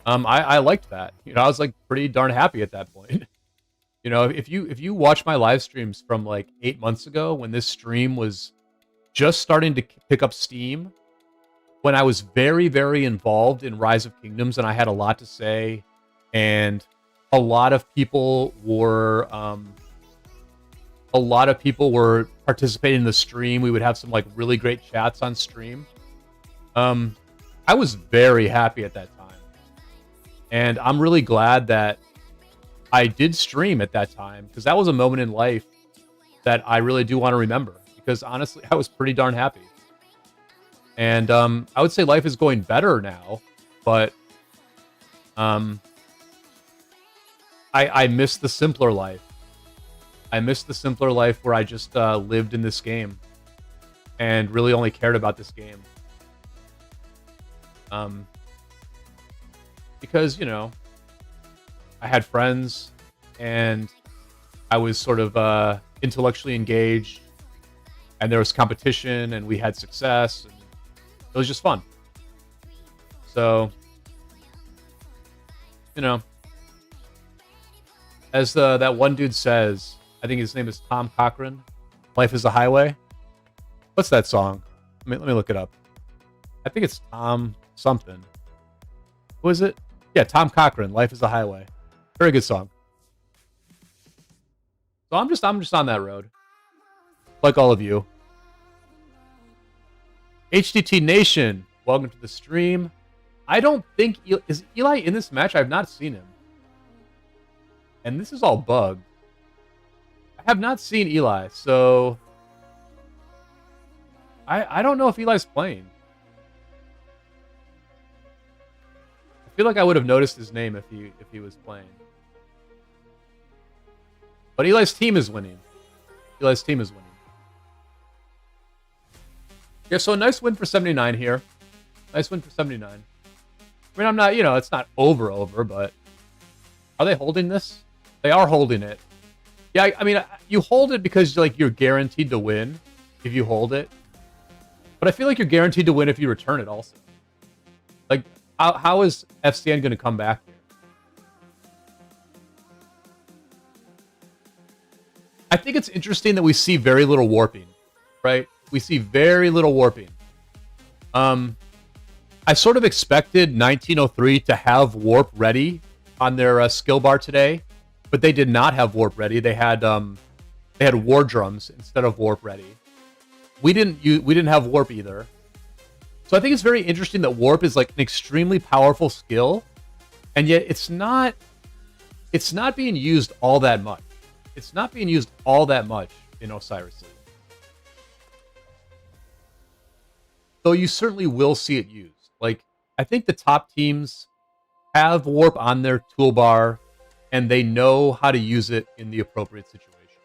Speaker 1: I liked that. You know, I was like pretty darn happy at that point. You know, if you watch my live streams from like 8 months ago, when this stream was just starting to pick up steam, when I was very, very involved in Rise of Kingdoms and I had a lot to say, and a lot of people were participating in the stream. We would have some like really great chats on stream. I was very happy at that time. And I'm really glad that I did stream at that time, because that was a moment in life that I really do want to remember, because honestly, I was pretty darn happy. And I would say life is going better now, but I miss the simpler life. I miss the simpler life where I just lived in this game and really only cared about this game. Because, you know, I had friends and I was sort of intellectually engaged, and there was competition and we had success, and it was just fun. So, you know, as that one dude says, I think his name is Tom Cochran, life is a highway. What's that song? Let me look it up. I think it's Tom something. Who is it? Yeah, Tom Cochran, Life is a Highway. Very good song. So I'm just on that road. Like all of you. HTT Nation, welcome to the stream. I don't think... Is Eli in this match? I've not seen him. And this is all bugged. I have not seen Eli, so... I don't know if Eli's playing. I feel like I would have noticed his name if he was playing. But Eli's team is winning. Eli's team is winning. Yeah, so a nice win for 79 here. Nice win for 79. I mean, I'm not, you know, it's not over, but... Are they holding this? They are holding it. Yeah, I mean, you hold it because, like, you're guaranteed to win if you hold it. But I feel like you're guaranteed to win if you return it also. Like, how is FcN going to come back here? it's interesting that we see very little warping, right? We see very little warping. I sort of expected 1903 to have warp ready on their skill bar today, but they did not have warp ready. They had war drums instead of warp ready. We didn't have warp either. So I think it's very interesting that warp is like an extremely powerful skill, and yet it's not being used all that much. It's not being used all that much in Osiris League. Though you certainly will see it used. Like, I think the top teams have warp on their toolbar, and they know how to use it in the appropriate situation.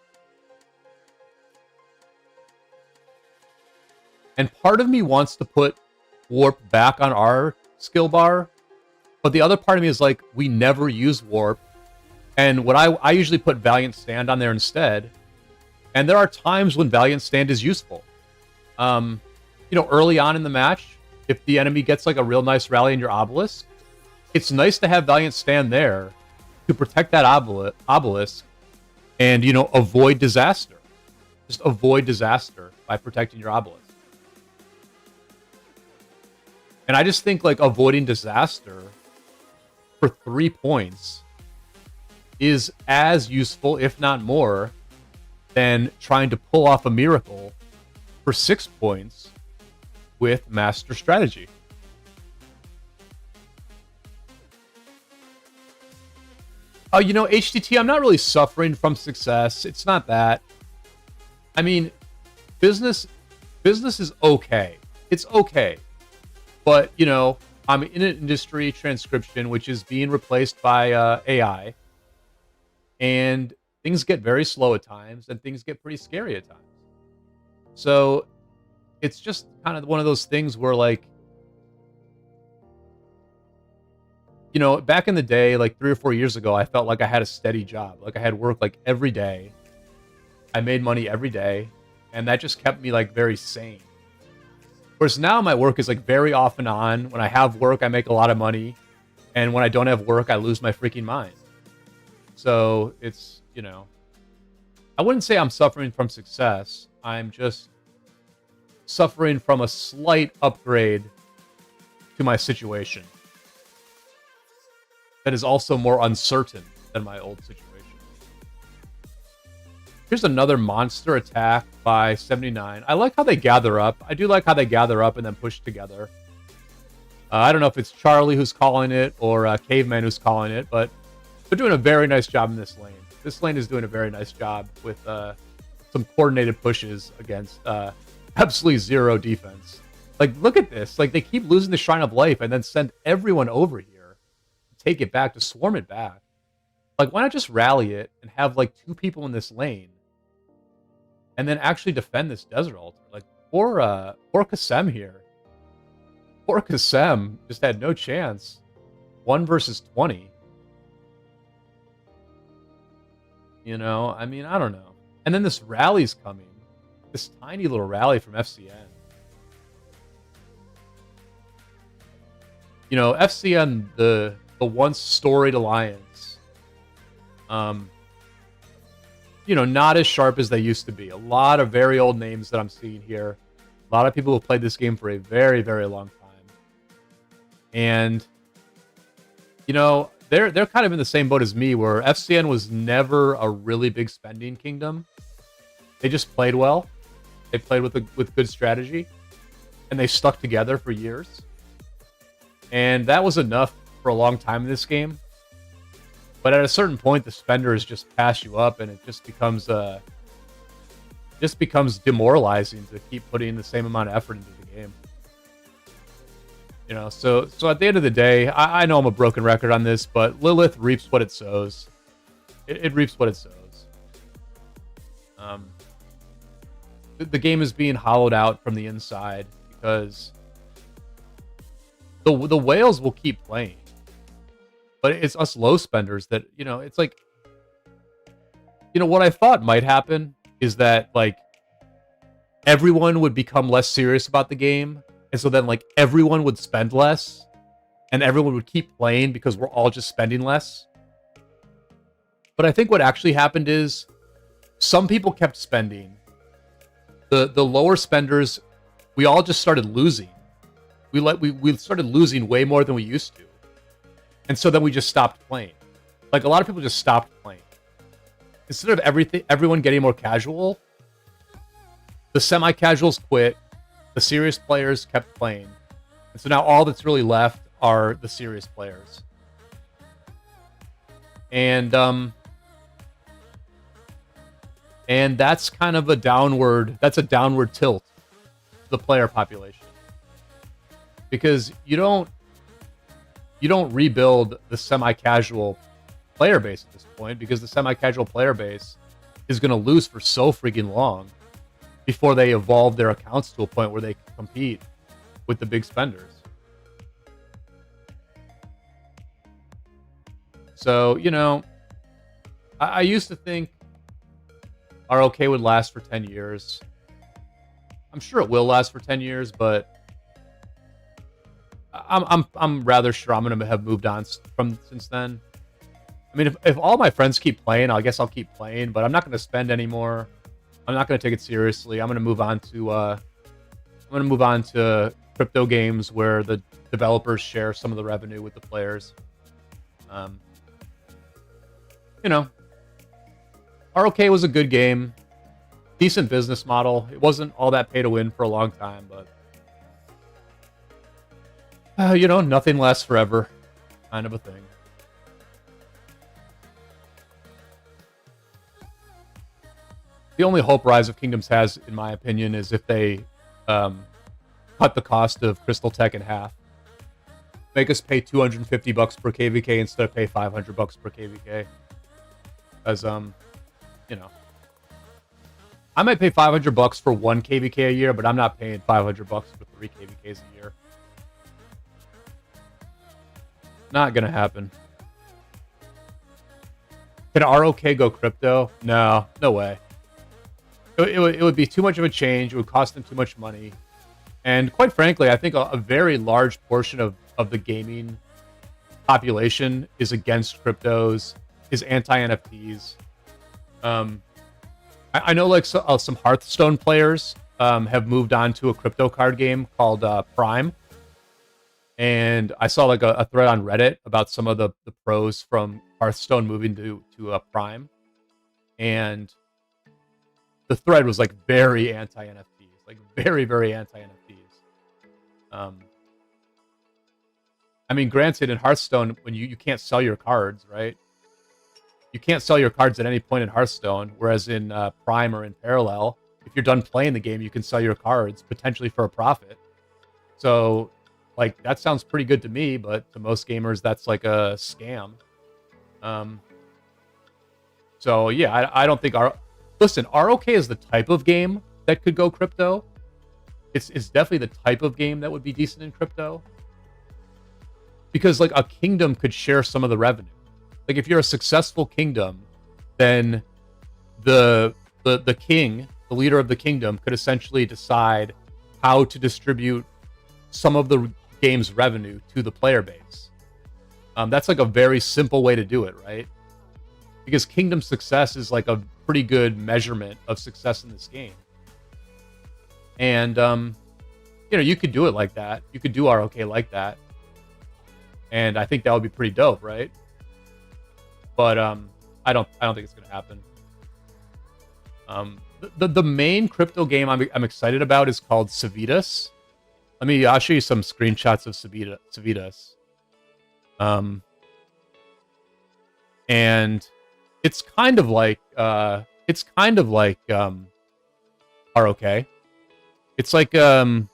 Speaker 1: And part of me wants to put warp back on our skill bar, but the other part of me is like, we never use warp. And what I usually put Valiant Stand on there instead. And there are times when Valiant Stand is useful. Early on in the match, if the enemy gets like a real nice rally in your obelisk, it's nice to have Valiant Stand there to protect that obelisk and, avoid disaster. Just avoid disaster by protecting your obelisk. And I just think like avoiding disaster for 3 points is as useful, if not more, than trying to pull off a miracle for 6 points with Master Strategy. HTT, I'm not really suffering from success. It's not that. I mean, business is okay. It's okay. But, I'm in an industry transcription, which is being replaced by AI. And things get very slow at times, and things get pretty scary at times. So it's just kind of one of those things where, like, back in the day, like 3 or 4 years ago, I felt like I had a steady job. Like I had work like every day. I made money every day, and that just kept me like very sane. Whereas now my work is like very off and on. When I have work, I make a lot of money. And when I don't have work, I lose my freaking mind. So it's, I wouldn't say I'm suffering from success. I'm just suffering from a slight upgrade to my situation that is also more uncertain than my old situation. Here's another monster attack by 79. I like how they gather up. I do like how they gather up and then push together. I don't know if it's Charlie who's calling it or Caveman who's calling it, but they're doing a very nice job in this lane. This lane is doing a very nice job with some coordinated pushes against absolutely zero defense. Like, look at this. Like, they keep losing the Shrine of Life and then send everyone over here to take it back, to swarm it back. Like, why not just rally it and have, like, 2 people in this lane and then actually defend this desert altar? Like, poor Kasem here. Poor Kasem just had no chance. 1 versus 20. I mean, I don't know. And then this rally's coming. This tiny little rally from FcN. FcN, the once storied alliance, not as sharp as they used to be. A lot of very old names that I'm seeing here. A lot of people who played this game for a very, very long time. And, they're kind of in the same boat as me, where FcN was never a really big spending kingdom. They just played well. They played with good strategy. And they stuck together for years. And that was enough for a long time in this game. But at a certain point, the spenders just pass you up, and it just becomes demoralizing to keep putting the same amount of effort into the game. So at the end of the day, I know I'm a broken record on this, but Lilith reaps what it sows. It reaps what it sows. The game is being hollowed out from the inside because the whales will keep playing. But it's us low spenders that, it's like, what I thought might happen is that, like, everyone would become less serious about the game. And so then, like, everyone would spend less and everyone would keep playing because we're all just spending less. But I think what actually happened is some people kept spending. The lower spenders, we all just started losing. We started losing way more than we used to. And so then we just stopped playing. Like, a lot of people just stopped playing. Instead of everyone getting more casual, the semi-casuals quit, the serious players kept playing. And so now all that's really left are the serious players. And that's kind of a downward tilt to the player population. Because you don't rebuild the semi-casual player base at this point, because the semi-casual player base is going to lose for so freaking long before they evolve their accounts to a point where they can compete with the big spenders. So, you know, I used to think ROK would last for 10 years. I'm sure it will last for 10 years, but I'm rather sure I'm going to have moved on since then. I mean, if all my friends keep playing, I guess I'll keep playing, but I'm not going to spend anymore. I'm not going to take it seriously. I'm going to move on to crypto games where the developers share some of the revenue with the players. You know, ROK was a good game, decent business model. It wasn't all that pay to win for a long time, but you know, nothing lasts forever, kind of a thing. The only hope Rise of Kingdoms has, in my opinion, is if they cut the cost of Crystal Tech in half. Make us pay $250 per KVK instead of pay $500 per KVK. As you know, I might pay $500 for 1 KVK a year, but I'm not paying $500 for 3 KVKs a year. Not gonna happen. Can ROK go crypto? No way. It would be too much of a change. It would cost them too much money. And quite frankly, I think a very large portion of the gaming population is against cryptos, is anti-NFTs. I know like some Hearthstone players have moved on to a crypto card game called Prime. And I saw like a thread on Reddit about some of the pros from Hearthstone moving to Prime. And the thread was like very anti-NFTs, like very, very anti-NFTs. I mean, granted, in Hearthstone, when you can't sell your cards, right? You can't sell your cards at any point in Hearthstone, whereas in Prime or in Parallel, if you're done playing the game, you can sell your cards, potentially for a profit. So, like, that sounds pretty good to me, but to most gamers, that's like a scam. So, yeah, I don't think... Listen, ROK is the type of game that could go crypto. It's definitely the type of game that would be decent in crypto. Because, like, a kingdom could share some of the revenue. Like, if you're a successful kingdom, then the king, the leader of the kingdom, could essentially decide how to distribute some of the game's revenue to the player base. That's like a very simple way to do it, right? Because kingdom success is like a pretty good measurement of success in this game. And, you know, you could do it like that. You could do ROK like that. And I think that would be pretty dope, right? But I don't think it's gonna happen. The main crypto game I'm excited about is called Civitas. I'll show you some screenshots of Civitas. And it's kind of like ROK. It's like a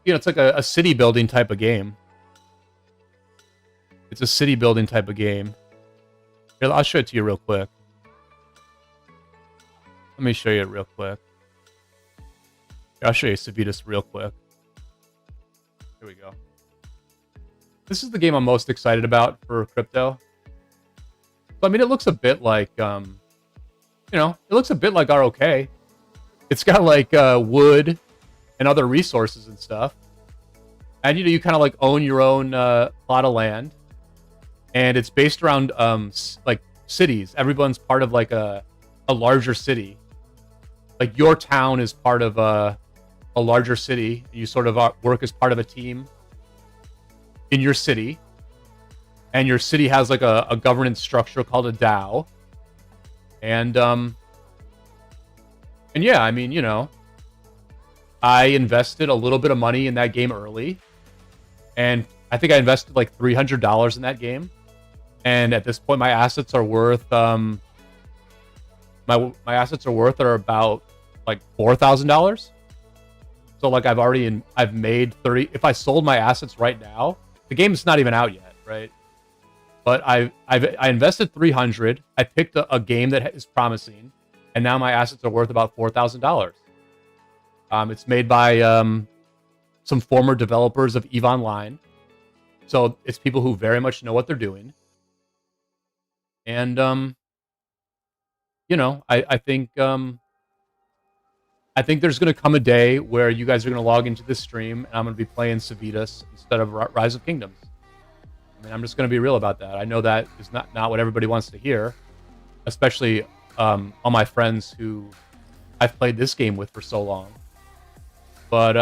Speaker 1: you know, it's like a city building type of game. It's a city building type of game. Here, I'll show it to you real quick. Let me show you it real quick. Here, I'll show you Civitas real quick. Here we go. This is the game I'm most excited about for crypto. So, I mean, it looks a bit like, you know, it looks a bit like ROK. It's got like wood and other resources and stuff. And, you know, you kind of like own your own plot of land. and it's based around like cities. Everyone's part of like a larger city. Like your town is part of a larger city. You sort of work as part of a team in your city, and your city has like a governance structure called a DAO. And yeah, I mean, you know, I invested a little bit of money in that game early, and I think I invested like $300 in that game. And at this point, my assets are worth my assets are about like $4,000. So like I've made 30. If I sold my assets right now, the game's not even out yet, right? But I invested 300. I picked a game that is promising, and now my assets are worth about $4,000. It's made by some former developers of EVE Online, so it's people who very much know what they're doing. And you know, I think there's going to come a day where you guys are going to log into this stream, and I'm going to be playing Civitas instead of Rise of Kingdoms. I mean, I'm just going to be real about that. I know that is not what everybody wants to hear, especially all my friends who I've played this game with for so long. But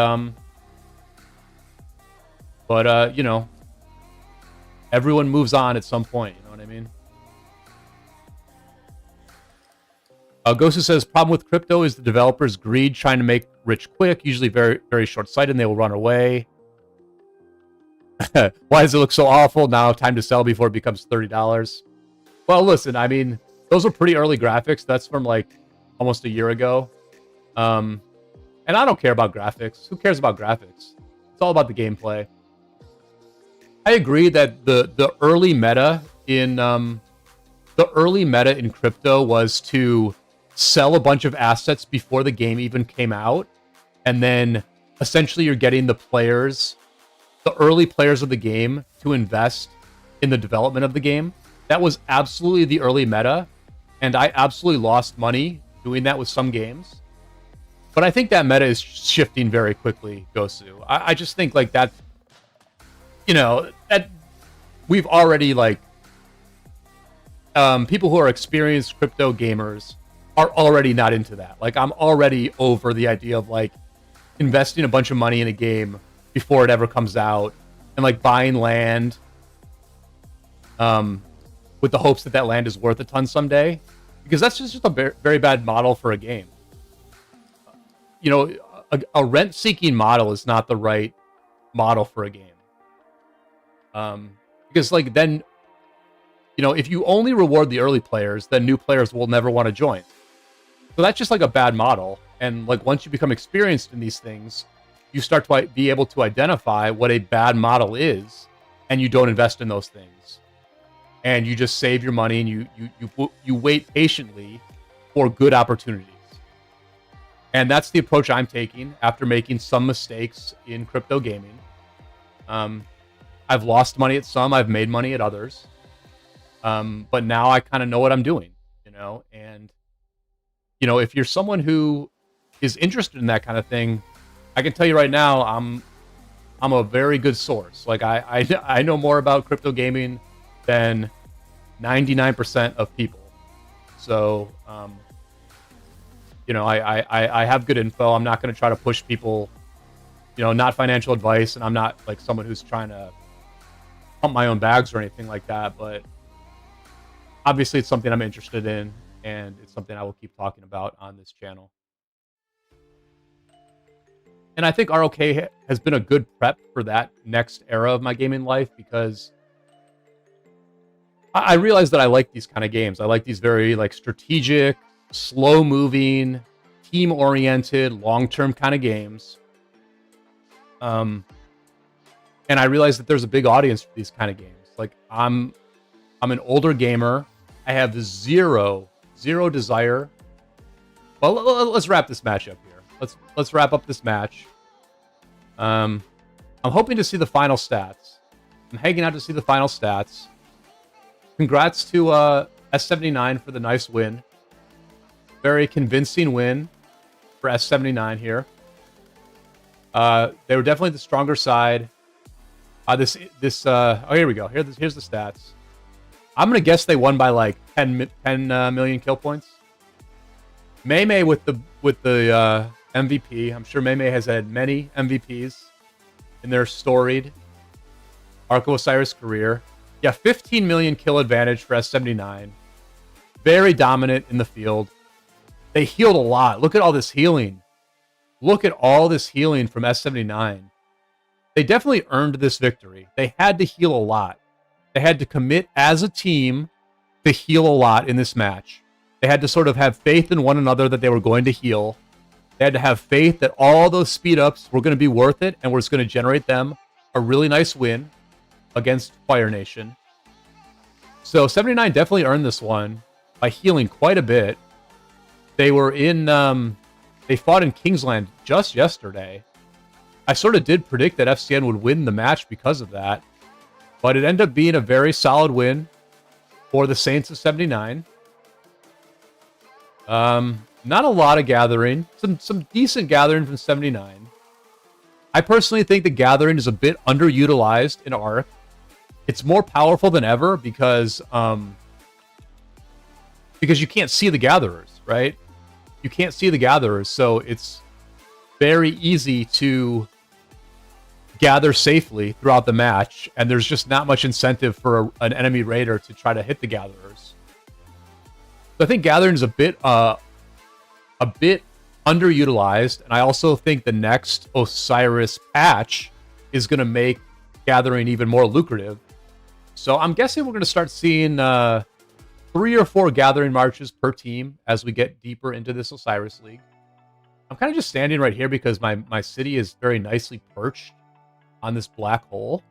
Speaker 1: you know, everyone moves on at some point. You know what I mean? Gosu says, problem with crypto is the developers' greed, trying to make rich quick, usually very, very short-sighted, and they will run away. Why does it look so awful? Now time to sell before it becomes $30. Well, listen, I mean, those are pretty early graphics. That's from like almost a year ago. And I don't care about graphics. Who cares about graphics? It's all about the gameplay. I agree that the early meta in crypto was to sell a bunch of assets before the game even came out, and then essentially you're getting the early players of the game to invest in the development of the game. That was absolutely the early meta, and I absolutely lost money doing that with some games. But I think that meta is shifting very quickly, Gosu. I just think like that, you know, that we've already like people who are experienced crypto gamers are already not into that. Like, I'm already over the idea of like investing a bunch of money in a game before it ever comes out, and like buying land with the hopes that that land is worth a ton someday, because that's just a very bad model for a game. You know, a rent-seeking model is not the right model for a game. Because like then, you know, if you only reward the early players, then new players will never want to join. So that's just like a bad model. And like once you become experienced in these things, you start to be able to identify what a bad model is, and you don't invest in those things. And you just save your money, and you wait patiently for good opportunities. And that's the approach I'm taking after making some mistakes in crypto gaming. I've lost money at some, I've made money at others. But now I kind of know what I'm doing, you know? And, you know, if you're someone who is interested in that kind of thing, I can tell you right now, I'm a very good source. Like I know more about crypto gaming than 99% of people. So, you know, I have good info. I'm not going to try to push people, you know, not financial advice. And I'm not like someone who's trying to pump my own bags or anything like that. But obviously it's something I'm interested in, and it's something I will keep talking about on this channel. And I think ROK has been a good prep for that next era of my gaming life, because I realize that I like these kind of games. I like these very like strategic, slow-moving, team-oriented, long-term kind of games. And I realize that there's a big audience for these kind of games. Like I'm an older gamer. I have zero desire. Well, let's wrap this match up here. Let's wrap up this match. I'm hoping to see the final stats. I'm hanging out to see the final stats. Congrats to S79 for the nice win. Very convincing win for S79 here. They were definitely the stronger side. Oh, here we go. Here's the stats. I'm going to guess they won by like 10 million kill points. Mei with the MVP. I'm sure Mei has had many MVPs in their storied Arc of Osiris career. Yeah, 15 million kill advantage for S79. Very dominant in the field. They healed a lot. Look at all this healing. Look at all this healing from S79. They definitely earned this victory. They had to heal a lot. They had to commit as a team to heal a lot in this match. They had to sort of have faith in one another that they were going to heal. They had to have faith that all those speed ups were going to be worth it and was going to generate them a really nice win against Fire Nation. So 79 definitely earned this one by healing quite a bit. They were in, they fought in Kingsland just yesterday. I sort of did predict that FcN would win the match because of that, but it ended up being a very solid win for the Saints of 79. Not a lot of gathering, some decent gathering from 79. I personally think the gathering is a bit underutilized in Arc. It's more powerful than ever because you can't see the gatherers, right? You can't see the gatherers, so it's very easy to gather safely throughout the match, and there's just not much incentive for an enemy raider to try to hit the gatherers. So I think gathering is a bit underutilized, and I also think the next Osiris patch is going to make gathering even more lucrative. So I'm guessing we're going to start seeing 3 or 4 gathering marches per team as we get deeper into this Osiris League. I'm kind of just standing right here because my city is very nicely perched on this black hole.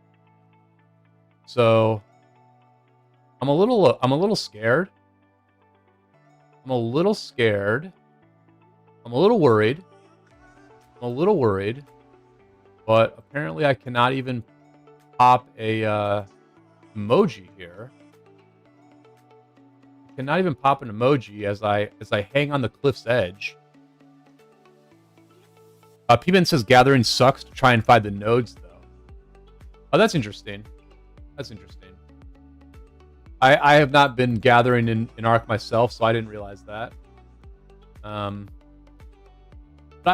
Speaker 1: So I'm a little scared. I'm a little scared. I'm a little worried. I'm a little worried. But apparently I cannot even pop a emoji here. I cannot even pop an emoji as I hang on the cliff's edge. P-Man says gathering sucks to try and find the nodes, though. Oh, that's interesting. That's interesting. I have not been gathering in Arc myself, so I didn't realize that. But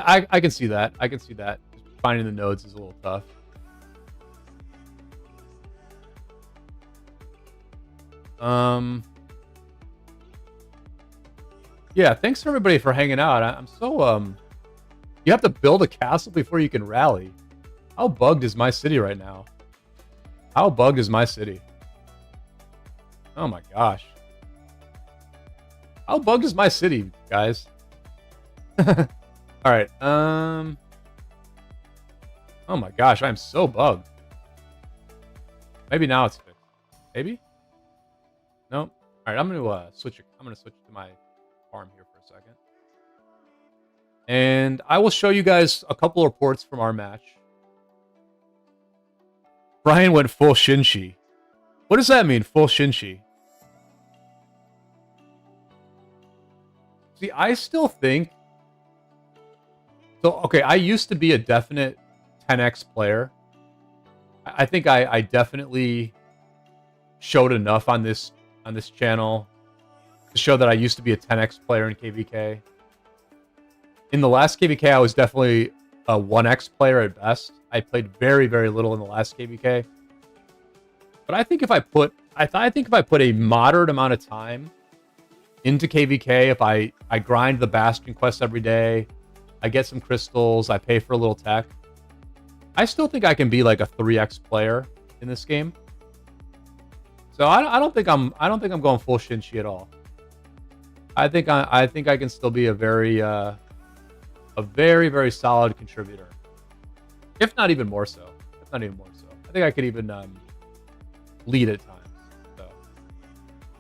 Speaker 1: I can see that. I can see that. Finding the nodes is a little tough. Yeah, thanks everybody for hanging out. I'm so you have to build a castle before you can rally. How bugged is my city right now? How bugged is my city? Oh my gosh. How bugged is my city, guys? All right. Oh my gosh, I'm so bugged. Maybe now it's fixed. Maybe? No. All right, I'm gonna switch. I'm gonna switch to my farm here for a second, and I will show you guys a couple reports from our match. Brian went full Shinshi. What does that mean, full Shinshi? See, I still think... So, okay, I used to be a definite 10x player. I think I definitely showed enough on this channel to show that I used to be a 10x player in KVK. In the last KVK, I was definitely a 1x player at best. I played very, very little in the last KVK. But I think if I put a moderate amount of time into KVK, if I grind the Bastion quest every day, I get some crystals, I pay for a little tech, I still think I can be like a 3x player in this game. So I don't think I'm going full Shinshi at all. I think I can still be a very very solid contributor, if not even more so. I think I could even lead at times. So,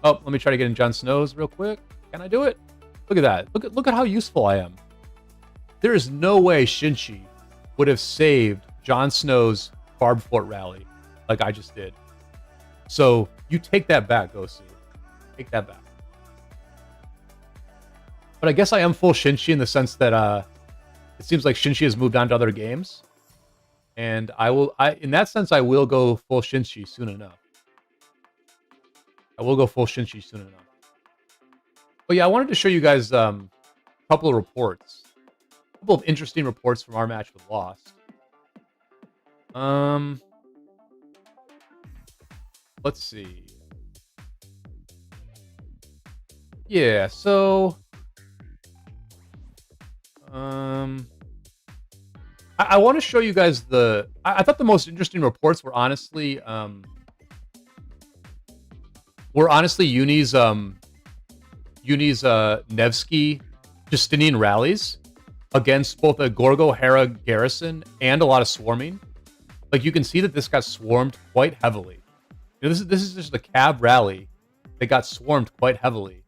Speaker 1: oh, let me try to get in Jon Snow's real quick. Can I do it? Look at that. Look at how useful I am. There is no way Shinshi would have saved Jon Snow's Barb Fort rally like I just did. So you take that back, Gosu. Take that back. But I guess I am full Shinshi in the sense that it seems like Shinshi has moved on to other games. And in that sense, I will go full Shinshi soon enough. we'll go full Shinchi soon enough. But yeah, I wanted to show you guys a couple of reports. A couple of interesting reports from our match with Lost. Let's see. Yeah, so I want to show you guys the. I thought the most interesting reports were honestly Uni's Nevsky Justinian rallies against both a Gorgo Hera garrison and a lot of swarming. Like, you can see that this got swarmed quite heavily. You know, this is just a Cav rally that got swarmed quite heavily.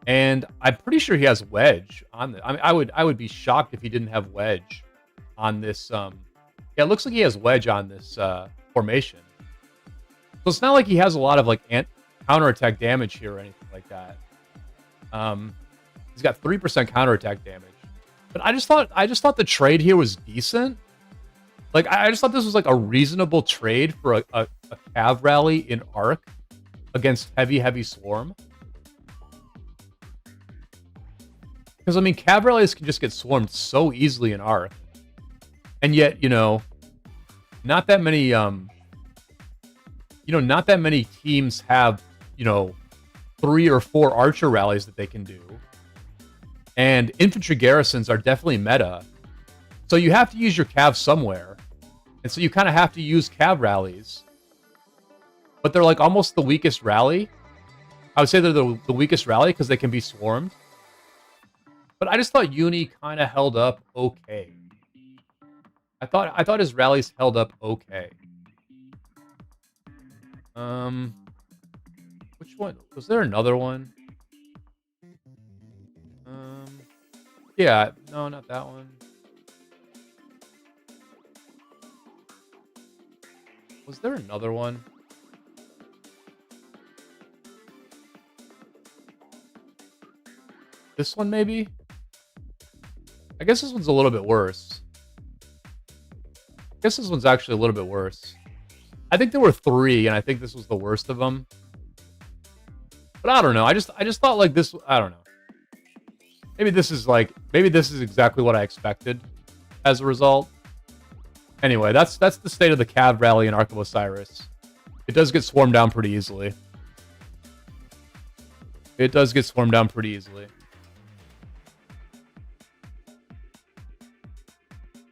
Speaker 1: And I'm pretty sure he has Wedge on the. I mean, I would be shocked if he didn't have Wedge on this. Yeah, it looks like he has Wedge on this formation. So it's not like he has a lot of like counterattack damage here or anything like that. He's got 3% counterattack damage. But I just thought the trade here was decent. Like, I just thought this was like a reasonable trade for a Cav rally in Arc against heavy swarm. Because, I mean, Cav rallies can just get swarmed so easily in Arc. And yet, you know, not that many not that many teams have, 3 or 4 archer rallies that they can do. And infantry garrisons are definitely meta. So you have to use your Cav somewhere. And so you kind of have to use Cav rallies. But they're like almost the weakest rally. I would say they're the weakest rally because they can be swarmed. But I just thought Uni kind of held up okay. I thought his rallies held up okay. Which one? Was there another one? Yeah, no, not that one. Was there another one? This one, maybe? I guess this one's a little bit worse. I guess this one's actually a little bit worse. I think there were 3, and I think this was the worst of them. But I don't know. I just thought like this. I don't know. Maybe this is exactly what I expected as a result. Anyway, that's the state of the Cav rally in Ark of Osiris. It does get swarmed down pretty easily. It does get swarmed down pretty easily.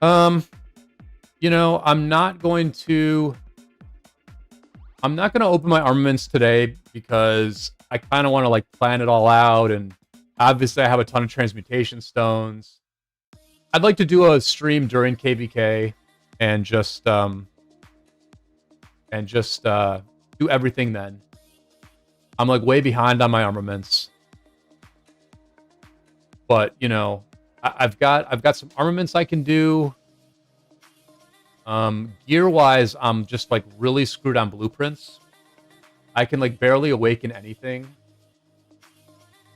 Speaker 1: I'm not going to open my armaments today because I kind of want to like plan it all out, and obviously I have a ton of transmutation stones. I'd like to do a stream during KVK and just do everything then. I'm like way behind on my armaments. But, I've got some armaments I can do. Gear-wise, I'm just like really screwed on blueprints. I can like barely awaken anything.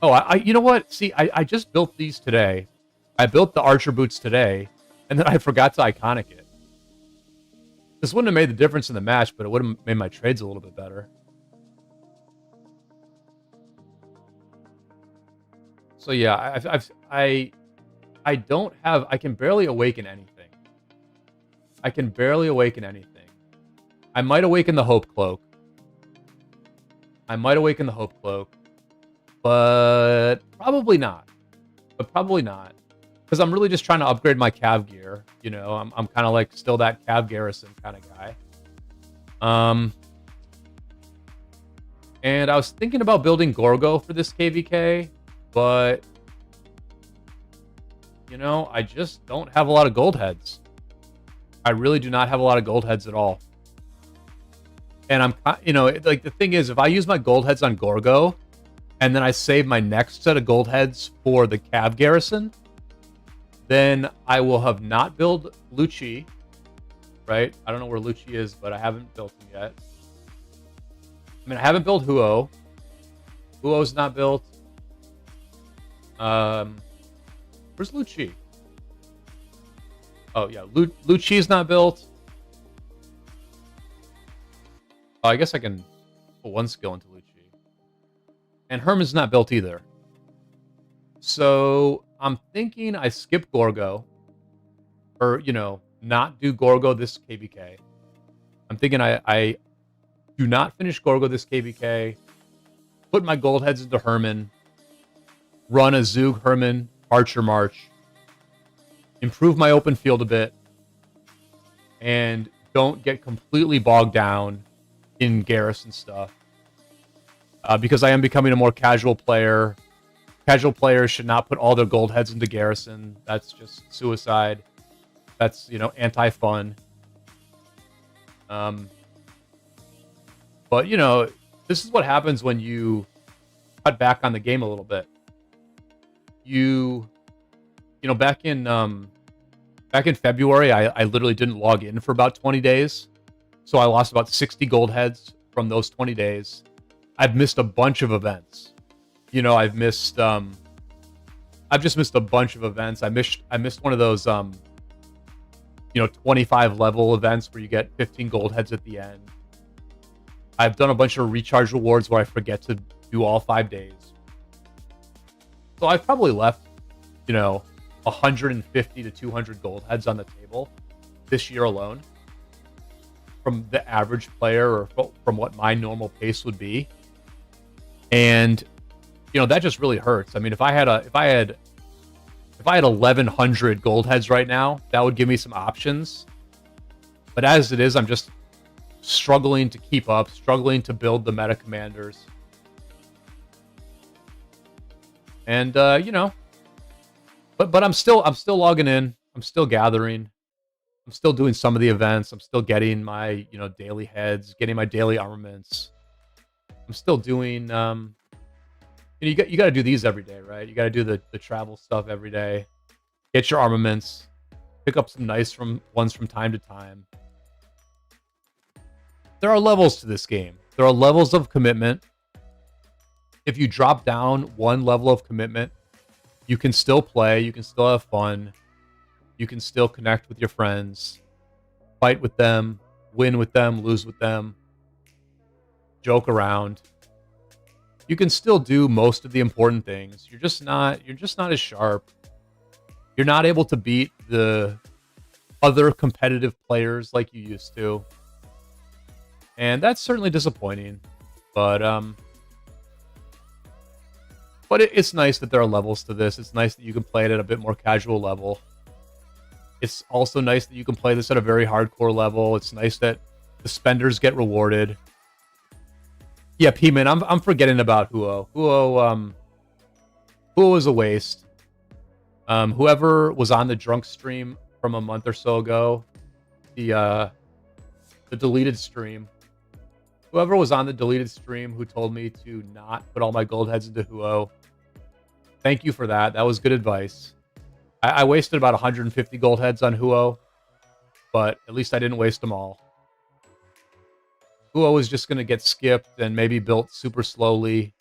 Speaker 1: Oh, you know what? See, I just built these today. I built the archer boots today, and then I forgot to iconic it. This wouldn't have made the difference in the match, but it would have made my trades a little bit better. So yeah, I can barely awaken anything. I can barely awaken anything. I might awaken the Hope Cloak. But probably not. Because I'm really just trying to upgrade my Cav gear. I'm kind of like still that Cav garrison kind of guy. And I was thinking about building Gorgo for this KVK, but I just don't have a lot of gold heads. I really do not have a lot of gold heads at all. And I'm, like the thing is, if I use my gold heads on Gorgo, and then I save my next set of gold heads for the Cav garrison, then I will have not built Lucci, right? I don't know where Lucci is, but I haven't built him yet. I mean, I haven't built Huo. Huo's not built. Where's Lucci? Oh, yeah. Lucci's not built. Oh, I guess I can Put one skill into Lucci. And Herman's not built either. So I'm thinking I skip Gorgo. Or, you know, not do Gorgo this KVK. I'm thinking I do not finish Gorgo this KVK. Put my gold heads into Herman. Run a Zug, Herman, Archer March. Improve my open field a bit. And don't get completely bogged down in Garrison stuff. Because I am becoming a more casual player. Casual players should not put all their gold heads into Garrison. That's just suicide. That's, you know, anti-fun. But, you know, this is what happens when you cut back on the game a little bit. You know, back in February, I literally didn't log in for about 20 days. So I lost about 60 gold heads from those 20 days. I've missed a bunch of events. You know, I've just missed a bunch of events. I missed one of those, you know, 25 level events where you get 15 gold heads at the end. I've done a bunch of recharge rewards where I forget to do all 5 days. So I've probably left, you know, 150 to 200 gold heads on the table this year alone from the average player or from what my normal pace would be. And, you know, that just really hurts. I mean, if I had 1,100 gold heads right now, that would give me some options. But as it is, I'm just struggling to keep up, struggling to build the meta commanders. And you know, but I'm still logging in. I'm still gathering. I'm still doing some of the events. I'm still getting my, you know, daily heads, getting my daily armaments. I'm still doing you got to do these every day, right? You got to do the travel stuff every day. Get your armaments. Pick up some nice ones from time to time. There are levels to this game. There are levels of commitment. If you drop down one level of commitment, you can still play. You can still have fun. You can still connect with your friends. Fight with them. Win with them. Lose with them. Joke around. You can still do most of the important things. You're just not as sharp. You're not able to beat the other competitive players like you used to. And that's certainly disappointing. But it's nice that there are levels to this. It's nice that you can play it at a bit more casual level. It's also nice that you can play this at a very hardcore level. It's nice that the spenders get rewarded. Yeah, P-Man, I'm forgetting about Huo. Huo is a waste. Whoever was on the drunk stream from a month or so ago, the deleted stream. Whoever was on the deleted stream who told me to not put all my gold heads into Huo, thank you for that. That was good advice. I wasted about 150 gold heads on Huo, but at least I didn't waste them all. Huo is just going to get skipped and maybe built super slowly.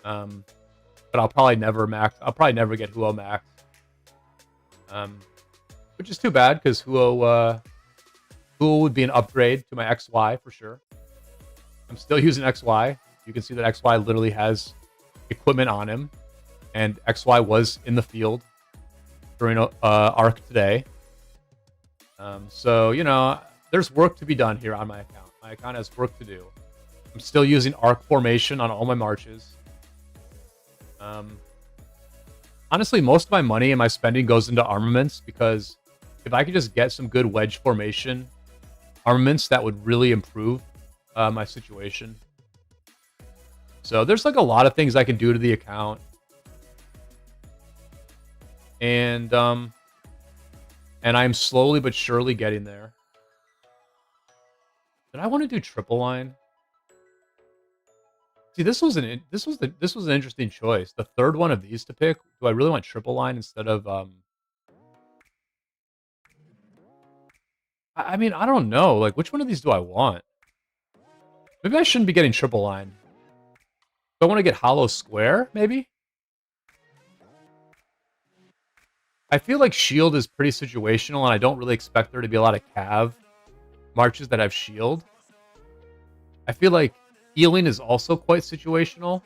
Speaker 1: But I'll probably never max. I'll probably never get Huo max. Which is too bad because Huo would be an upgrade to my XY for sure. I'm still using XY. You can see that XY literally has equipment on him. And XY was in the field during ARC today. So, you know, there's work to be done here on my account. My account has work to do. I'm still using ARC formation on all my marches. Honestly, most of my money and my spending goes into armaments because if I could just get some good wedge formation armaments, that would really improve my situation. So there's like a lot of things I can do to the account. And I'm slowly but surely getting there. Did I want to do triple line? See, this was an interesting choice. The third one of these to pick. Do I really want triple line instead of I mean, I don't know. Like, which one of these do I want? Maybe I shouldn't be getting triple line. Do I want to get hollow square, maybe? I feel like shield is pretty situational, and I don't really expect there to be a lot of cav marches that have shield. I feel like Healing is also quite situational.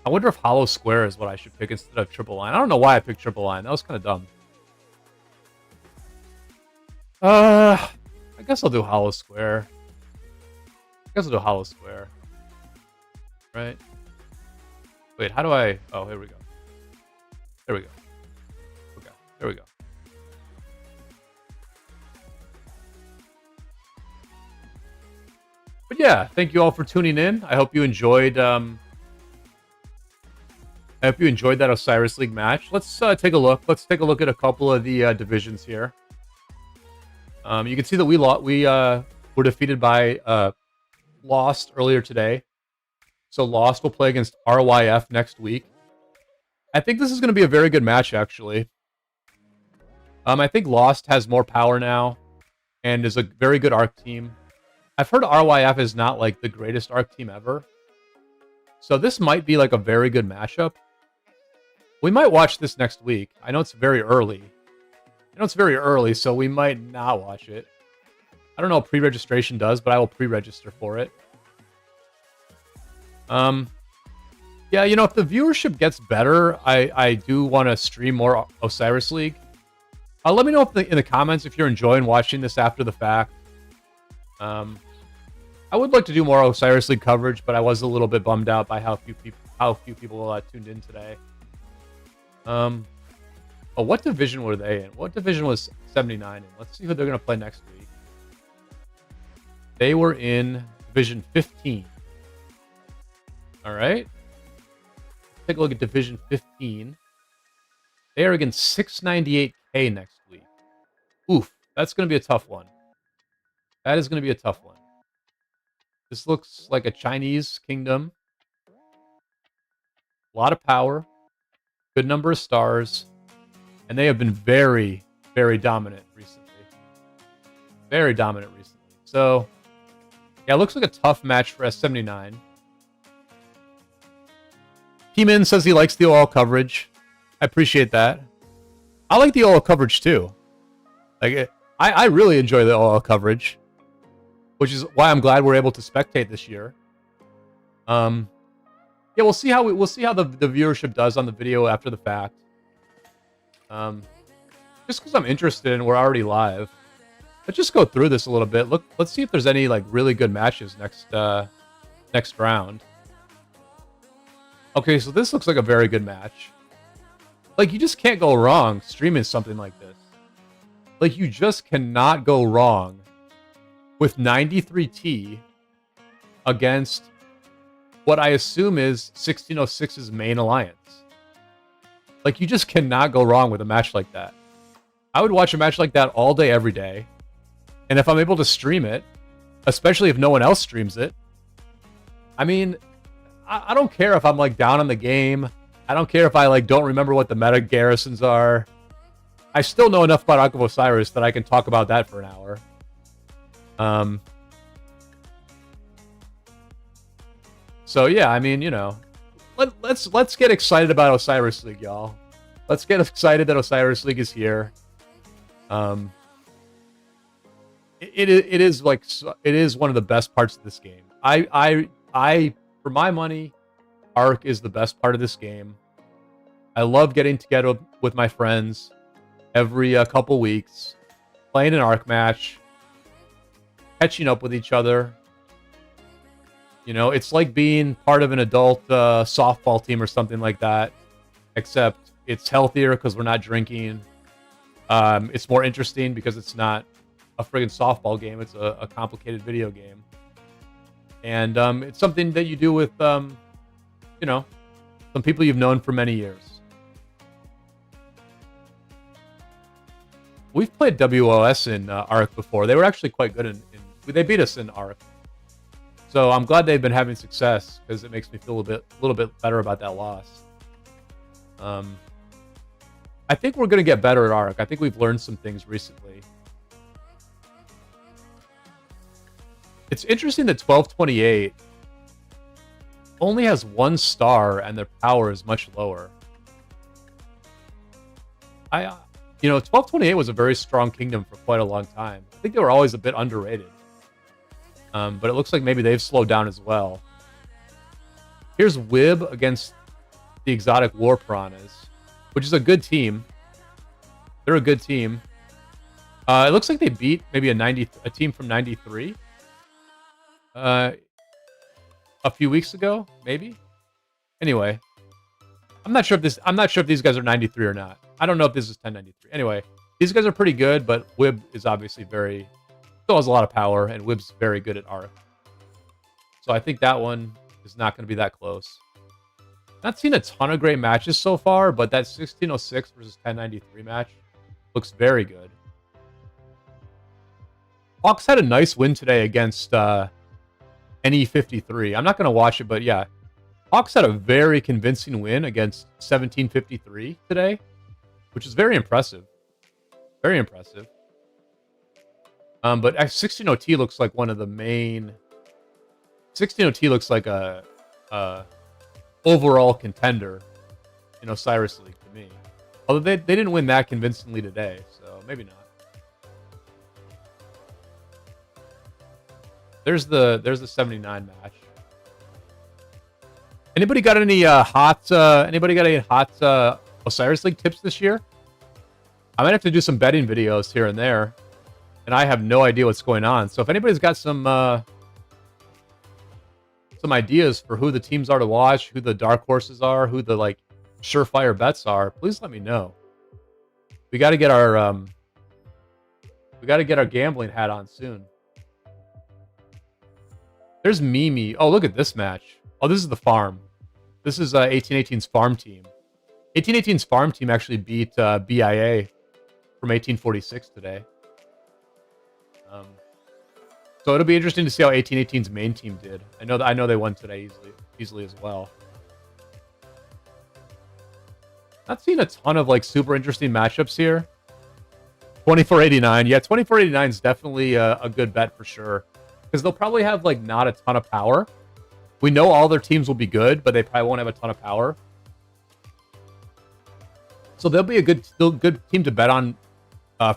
Speaker 1: I wonder if Hollow Square is what I should pick instead of Triple Line. I don't know why I picked Triple Line. That was kind of dumb. I guess I'll do Hollow Square. Right? Wait, how do I... Oh, here we go. Okay, there we go. But yeah, thank you all for tuning in. I hope you enjoyed... I hope you enjoyed that Osiris League match. Let's take a look. Let's take a look at a couple of the divisions here. You can see that we were defeated by Lost earlier today. So Lost will play against RYF next week. I think this is going to be a very good match, actually. I think Lost has more power now and is a very good ARC team. I've heard RYF is not like the greatest ARC team ever. So this might be like a very good matchup. We might watch this next week. I know it's very early. So we might not watch it. I don't know what pre-registration does, but I will pre-register for it. Yeah, you know, if the viewership gets better, I do want to stream more Osiris League. Let me know in the comments if you're enjoying watching this after the fact. I would like to do more Osiris League coverage, but I was a little bit bummed out by how few people tuned in today. Oh, what division were they in? What division was 79 in? Let's see who they're going to play next week. They were in Division 15. All right. Let's take a look at Division 15. They are against 698K next week. Oof, that's going to be a tough one. That is going to be a tough one. This looks like a Chinese kingdom. A lot of power. Good number of stars. And they have been very, very dominant recently. So, yeah, it looks like a tough match for S79. P-Min says he likes the OL coverage. I appreciate that. I like the OL coverage too. Like, I really enjoy the OL coverage, which is why I'm glad we're able to spectate this year. Yeah, we'll see how the viewership does on the video after the fact. Just because I'm interested and we're already live, let's just go through this a little bit. Let's see if there's any like really good matches next round. Okay, so this looks like a very good match. Like, you just can't go wrong streaming something like this. Like, you just cannot go wrong with 93T against what I assume is 1606's main alliance. Like, you just cannot go wrong with a match like that. I would watch a match like that all day, every day. And if I'm able to stream it, especially if no one else streams it, I mean, I don't care if I'm like down on the game. I don't care if I like don't remember what the meta garrisons are. I still know enough about Ark of Osiris that I can talk about that for an hour. So yeah, I mean, you know, let's get excited about Osiris League, y'all. Let's get excited that Osiris League is here. It is one of the best parts of this game. I for my money, Ark is the best part of this game. I love getting together with my friends every couple weeks, playing an Ark match, catching up with each other. You know, it's like being part of an adult softball team or something like that, except it's healthier because we're not drinking. It's more interesting because it's not a friggin' softball game. It's a complicated video game. And it's something that you do with, you know, some people you've known for many years. We've played WOS in Ark before. They were actually quite good they beat us in Ark. So I'm glad they've been having success because it makes me feel a little bit better about that loss. I think we're going to get better at Ark. I think we've learned some things recently. It's interesting that 1228 only has 1 star and their power is much lower. You know, 1228 was a very strong kingdom for quite a long time. I think they were always a bit underrated. But it looks like maybe they've slowed down as well. Here's Wib against the Exotic War Piranhas, which is a good team. They're a good team. It looks like they beat maybe a team from 93 a few weeks ago, maybe. Anyway, I'm not sure if these guys are 93 or not. I don't know if this is 1093. Anyway, these guys are pretty good, but Wib is obviously still has a lot of power, and Wib's very good at arc. So I think that one is not going to be that close. Not seen a ton of great matches so far, but that 1606 versus 1093 match looks very good. Hawks had a nice win today against NE53. I'm not going to watch it, but yeah. Hawks had a very convincing win against 1753 today, which is very impressive. Very impressive. But 16OT looks like one of the main... 16OT looks like a overall contender in Osiris League to me. Although they didn't win that convincingly today, so maybe not. There's the 79 match. Anybody got any hot Osiris League tips this year? I might have to do some betting videos here and there, and I have no idea what's going on. So if anybody's got some ideas for who the teams are to watch, who the dark horses are, who the like surefire bets are, please let me know. We got to get our gambling hat on soon. There's Mimi. Oh, look at this match. Oh, this is the farm. This is 1818's farm team. 1818's farm team actually beat BIA from 1846 today. So it'll be interesting to see how 1818's main team did. I know they won today easily as well. Not seeing a ton of like super interesting matchups here. 2489. Yeah, 2489 is definitely a good bet for sure. Because they'll probably have like not a ton of power. We know all their teams will be good, but they probably won't have a ton of power. So they'll be a good team to bet on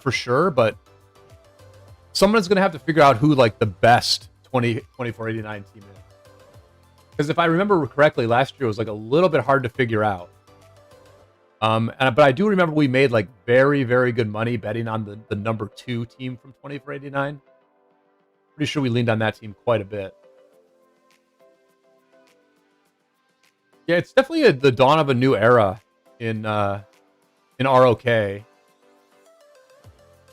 Speaker 1: for sure, but someone's going to have to figure out who like the best 2489 team is. Because if I remember correctly, last year was like a little bit hard to figure out. But I do remember we made like very, very good money betting on the number 2 team from 2489. Pretty sure we leaned on that team quite a bit. Yeah, it's definitely the dawn of a new era in ROK.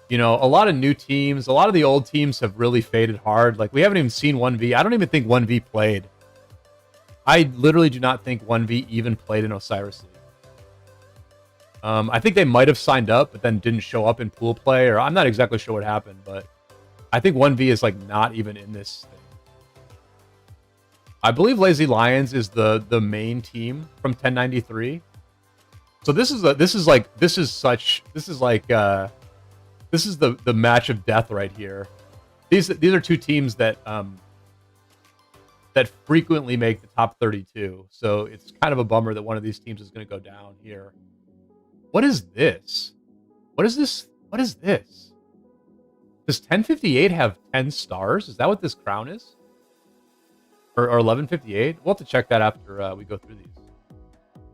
Speaker 1: You know, a lot of new teams, a lot of the old teams have really faded hard. Like, we haven't even seen 1v. I don't even think 1v played. I literally do not think 1v even played in Osiris League. I think they might have signed up, but then didn't show up in pool play, or I'm not exactly sure what happened, but I think 1v is like not even in this thing. I believe Lazy Lions is the main team from 1093. So this is the match of death right here. These are two teams that that frequently make the top 32. So it's kind of a bummer that one of these teams is going to go down here. What is this? What is this? What is this? Does 1058 have 10 stars? Is that what this crown is? Or 1158? We'll have to check that after we go through these.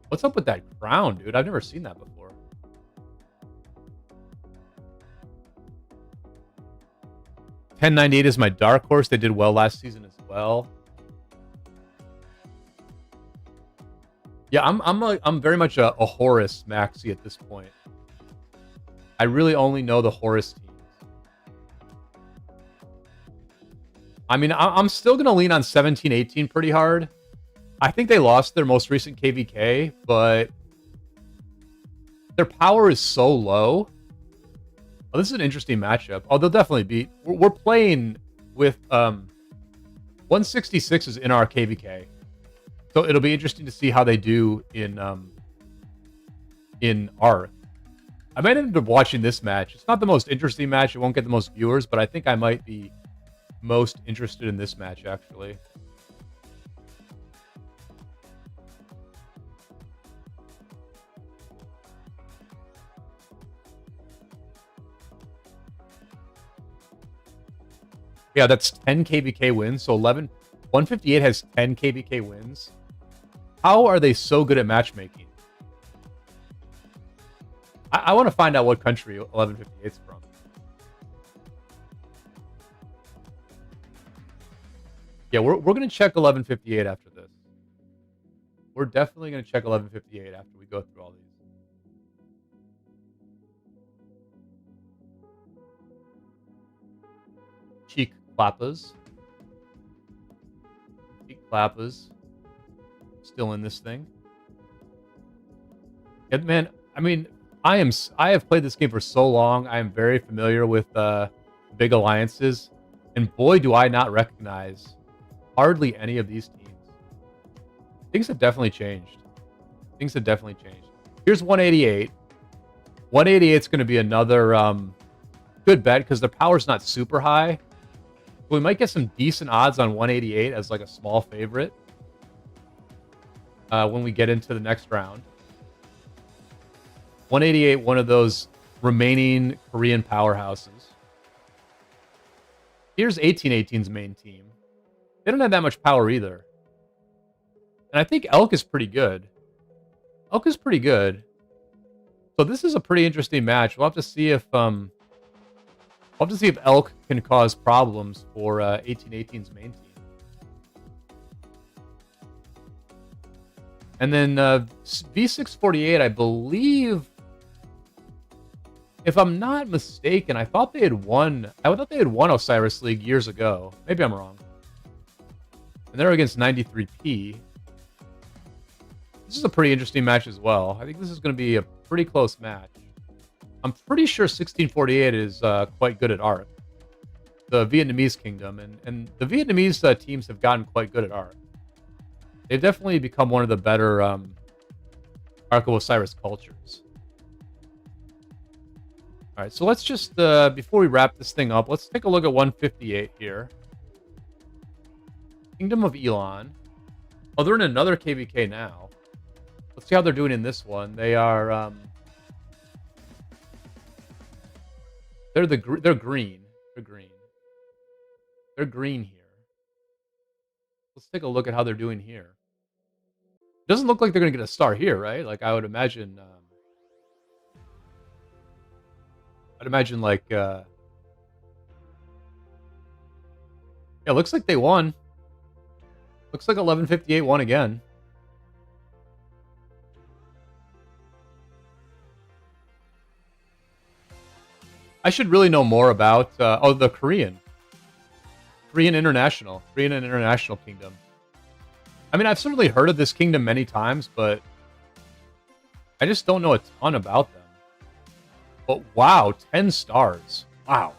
Speaker 1: What's up with that crown, dude? I've never seen that before. $10.98 is my dark horse. They did well last season as well. Yeah, I'm very much a Horus maxi at this point. I really only know the Horus teams. I mean, I'm still going to lean on 1718 pretty hard. I think they lost their most recent KVK, but their power is so low. Oh, this is an interesting matchup. Oh, they'll definitely beat. We're playing with 166 is in our KVK, so it'll be interesting to see how they do in Arc. I might end up watching this match. It's not the most interesting match. It won't get the most viewers, but I think I might be most interested in this match, actually. Yeah, that's 10 KVK wins. So 158 has 10 KVK wins. How are they so good at matchmaking? I want to find out what country 1158's from. Yeah, we're going to check 1158 after this. We're definitely going to check 1158 after we go through all these. Cheek Clappas. Cheek Clappas. Still in this thing. Yeah, man, I mean, I have played this game for so long. I am very familiar with big alliances. And boy, do I not recognize hardly any of these teams. Things have definitely changed. Things have definitely changed. Here's 188. 188 is going to be another good bet because the power's not super high. We might get some decent odds on 188 as like a small favorite when we get into the next round. 188, one of those remaining Korean powerhouses. Here's 1818's main team. They don't have that much power either. And I think Elk is pretty good. Elk is pretty good. So this is a pretty interesting match. We'll have to see if Elk can cause problems for 1818's main team. And then V648, I believe, if I'm not mistaken, I thought they had won Osiris League years ago. Maybe I'm wrong. And they're against 93P. This is a pretty interesting match as well. I think this is going to be a pretty close match. I'm pretty sure 1648 is quite good at Arc, the Vietnamese kingdom, and the Vietnamese teams have gotten quite good at Arc. They've definitely become one of the better Arc of Osiris cultures. All right, so let's just, before we wrap this thing up, let's take a look at 158 here. Kingdom of Elon. Oh, they're in another KVK now. Let's see how they're doing in this one. They are, they're green. They're green. They're green here. Let's take a look at how they're doing here. It doesn't look like they're going to get a star here, right? Like, I would imagine... like... yeah, it looks like they won. Looks like 1158 won again. I should really know more about... the Korean International Kingdom. I mean, I've certainly heard of this kingdom many times, but I just don't know a ton about them. But wow, 10 stars. Wow.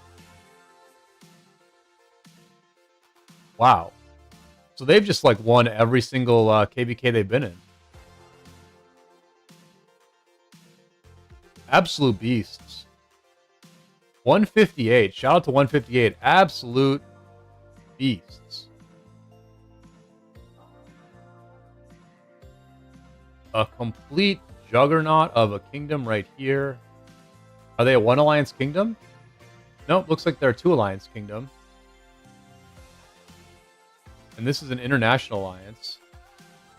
Speaker 1: Wow. So they've just like won every single KVK they've been in. Absolute beasts. 158. Shout out to 158. Absolute beasts. A complete juggernaut of a kingdom right here. Are they a one alliance kingdom? Nope, looks like they're a two alliance kingdom. And this is an international alliance.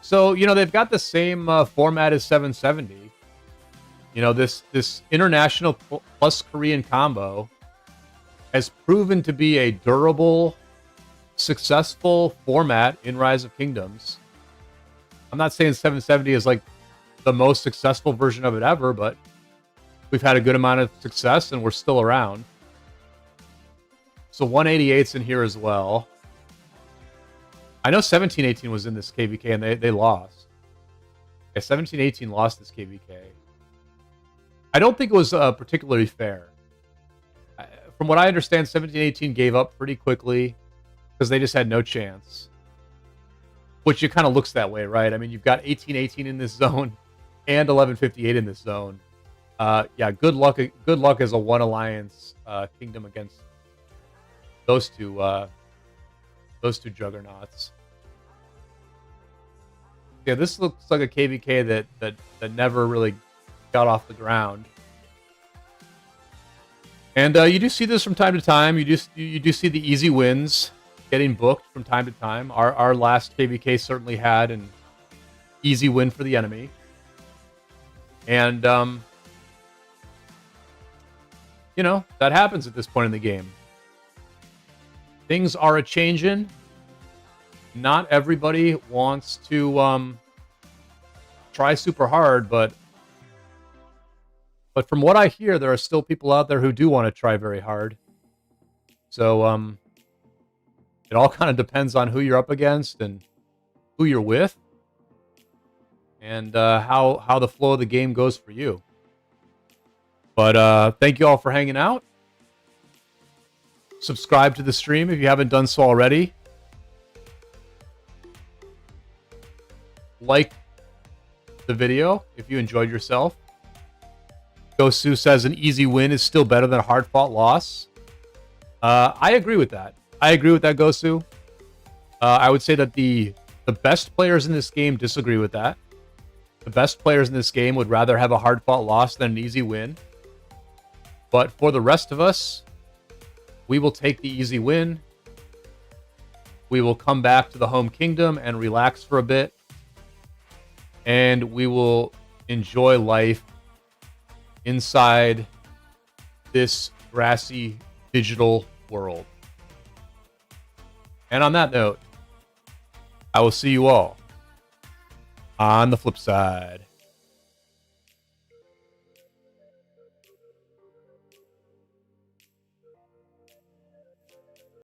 Speaker 1: So, you know, they've got the same format as 770. You know, this international plus Korean combo has proven to be a durable, successful format in Rise of Kingdoms. I'm not saying 770 is like the most successful version of it ever, but we've had a good amount of success and we're still around. So 188's in here as well. I know 1718 was in this KVK and they lost. Yeah, 1718 lost this KVK. I don't think it was particularly fair. From what I understand, 1718 gave up pretty quickly because they just had no chance. Which it kind of looks that way, right? I mean, you've got 1818 in this zone and 1158 in this zone. Yeah, good luck as a one alliance kingdom against those two juggernauts. Yeah, this looks like a KVK that never really got off the ground. And you do see this from time to time. You do see the easy wins getting booked from time to time. Our last KVK certainly had an easy win for the enemy. And you know, that happens at this point in the game. Things are a-changing. Not everybody wants to try super hard, but from what I hear, there are still people out there who do want to try very hard. So it all kind of depends on who you're up against and who you're with, and how the flow of the game goes for you. But thank you all for hanging out. Subscribe to the stream if you haven't done so already. Like the video if you enjoyed yourself. Gosu says an easy win is still better than a hard-fought loss. I agree with that. I agree with that, Gosu. I would say that the best players in this game disagree with that. The best players in this game would rather have a hard-fought loss than an easy win. But for the rest of us, we will take the easy win. We will come back to the home kingdom and relax for a bit. And we will enjoy life inside this grassy digital world. And on that note, I will see you all on the flip side.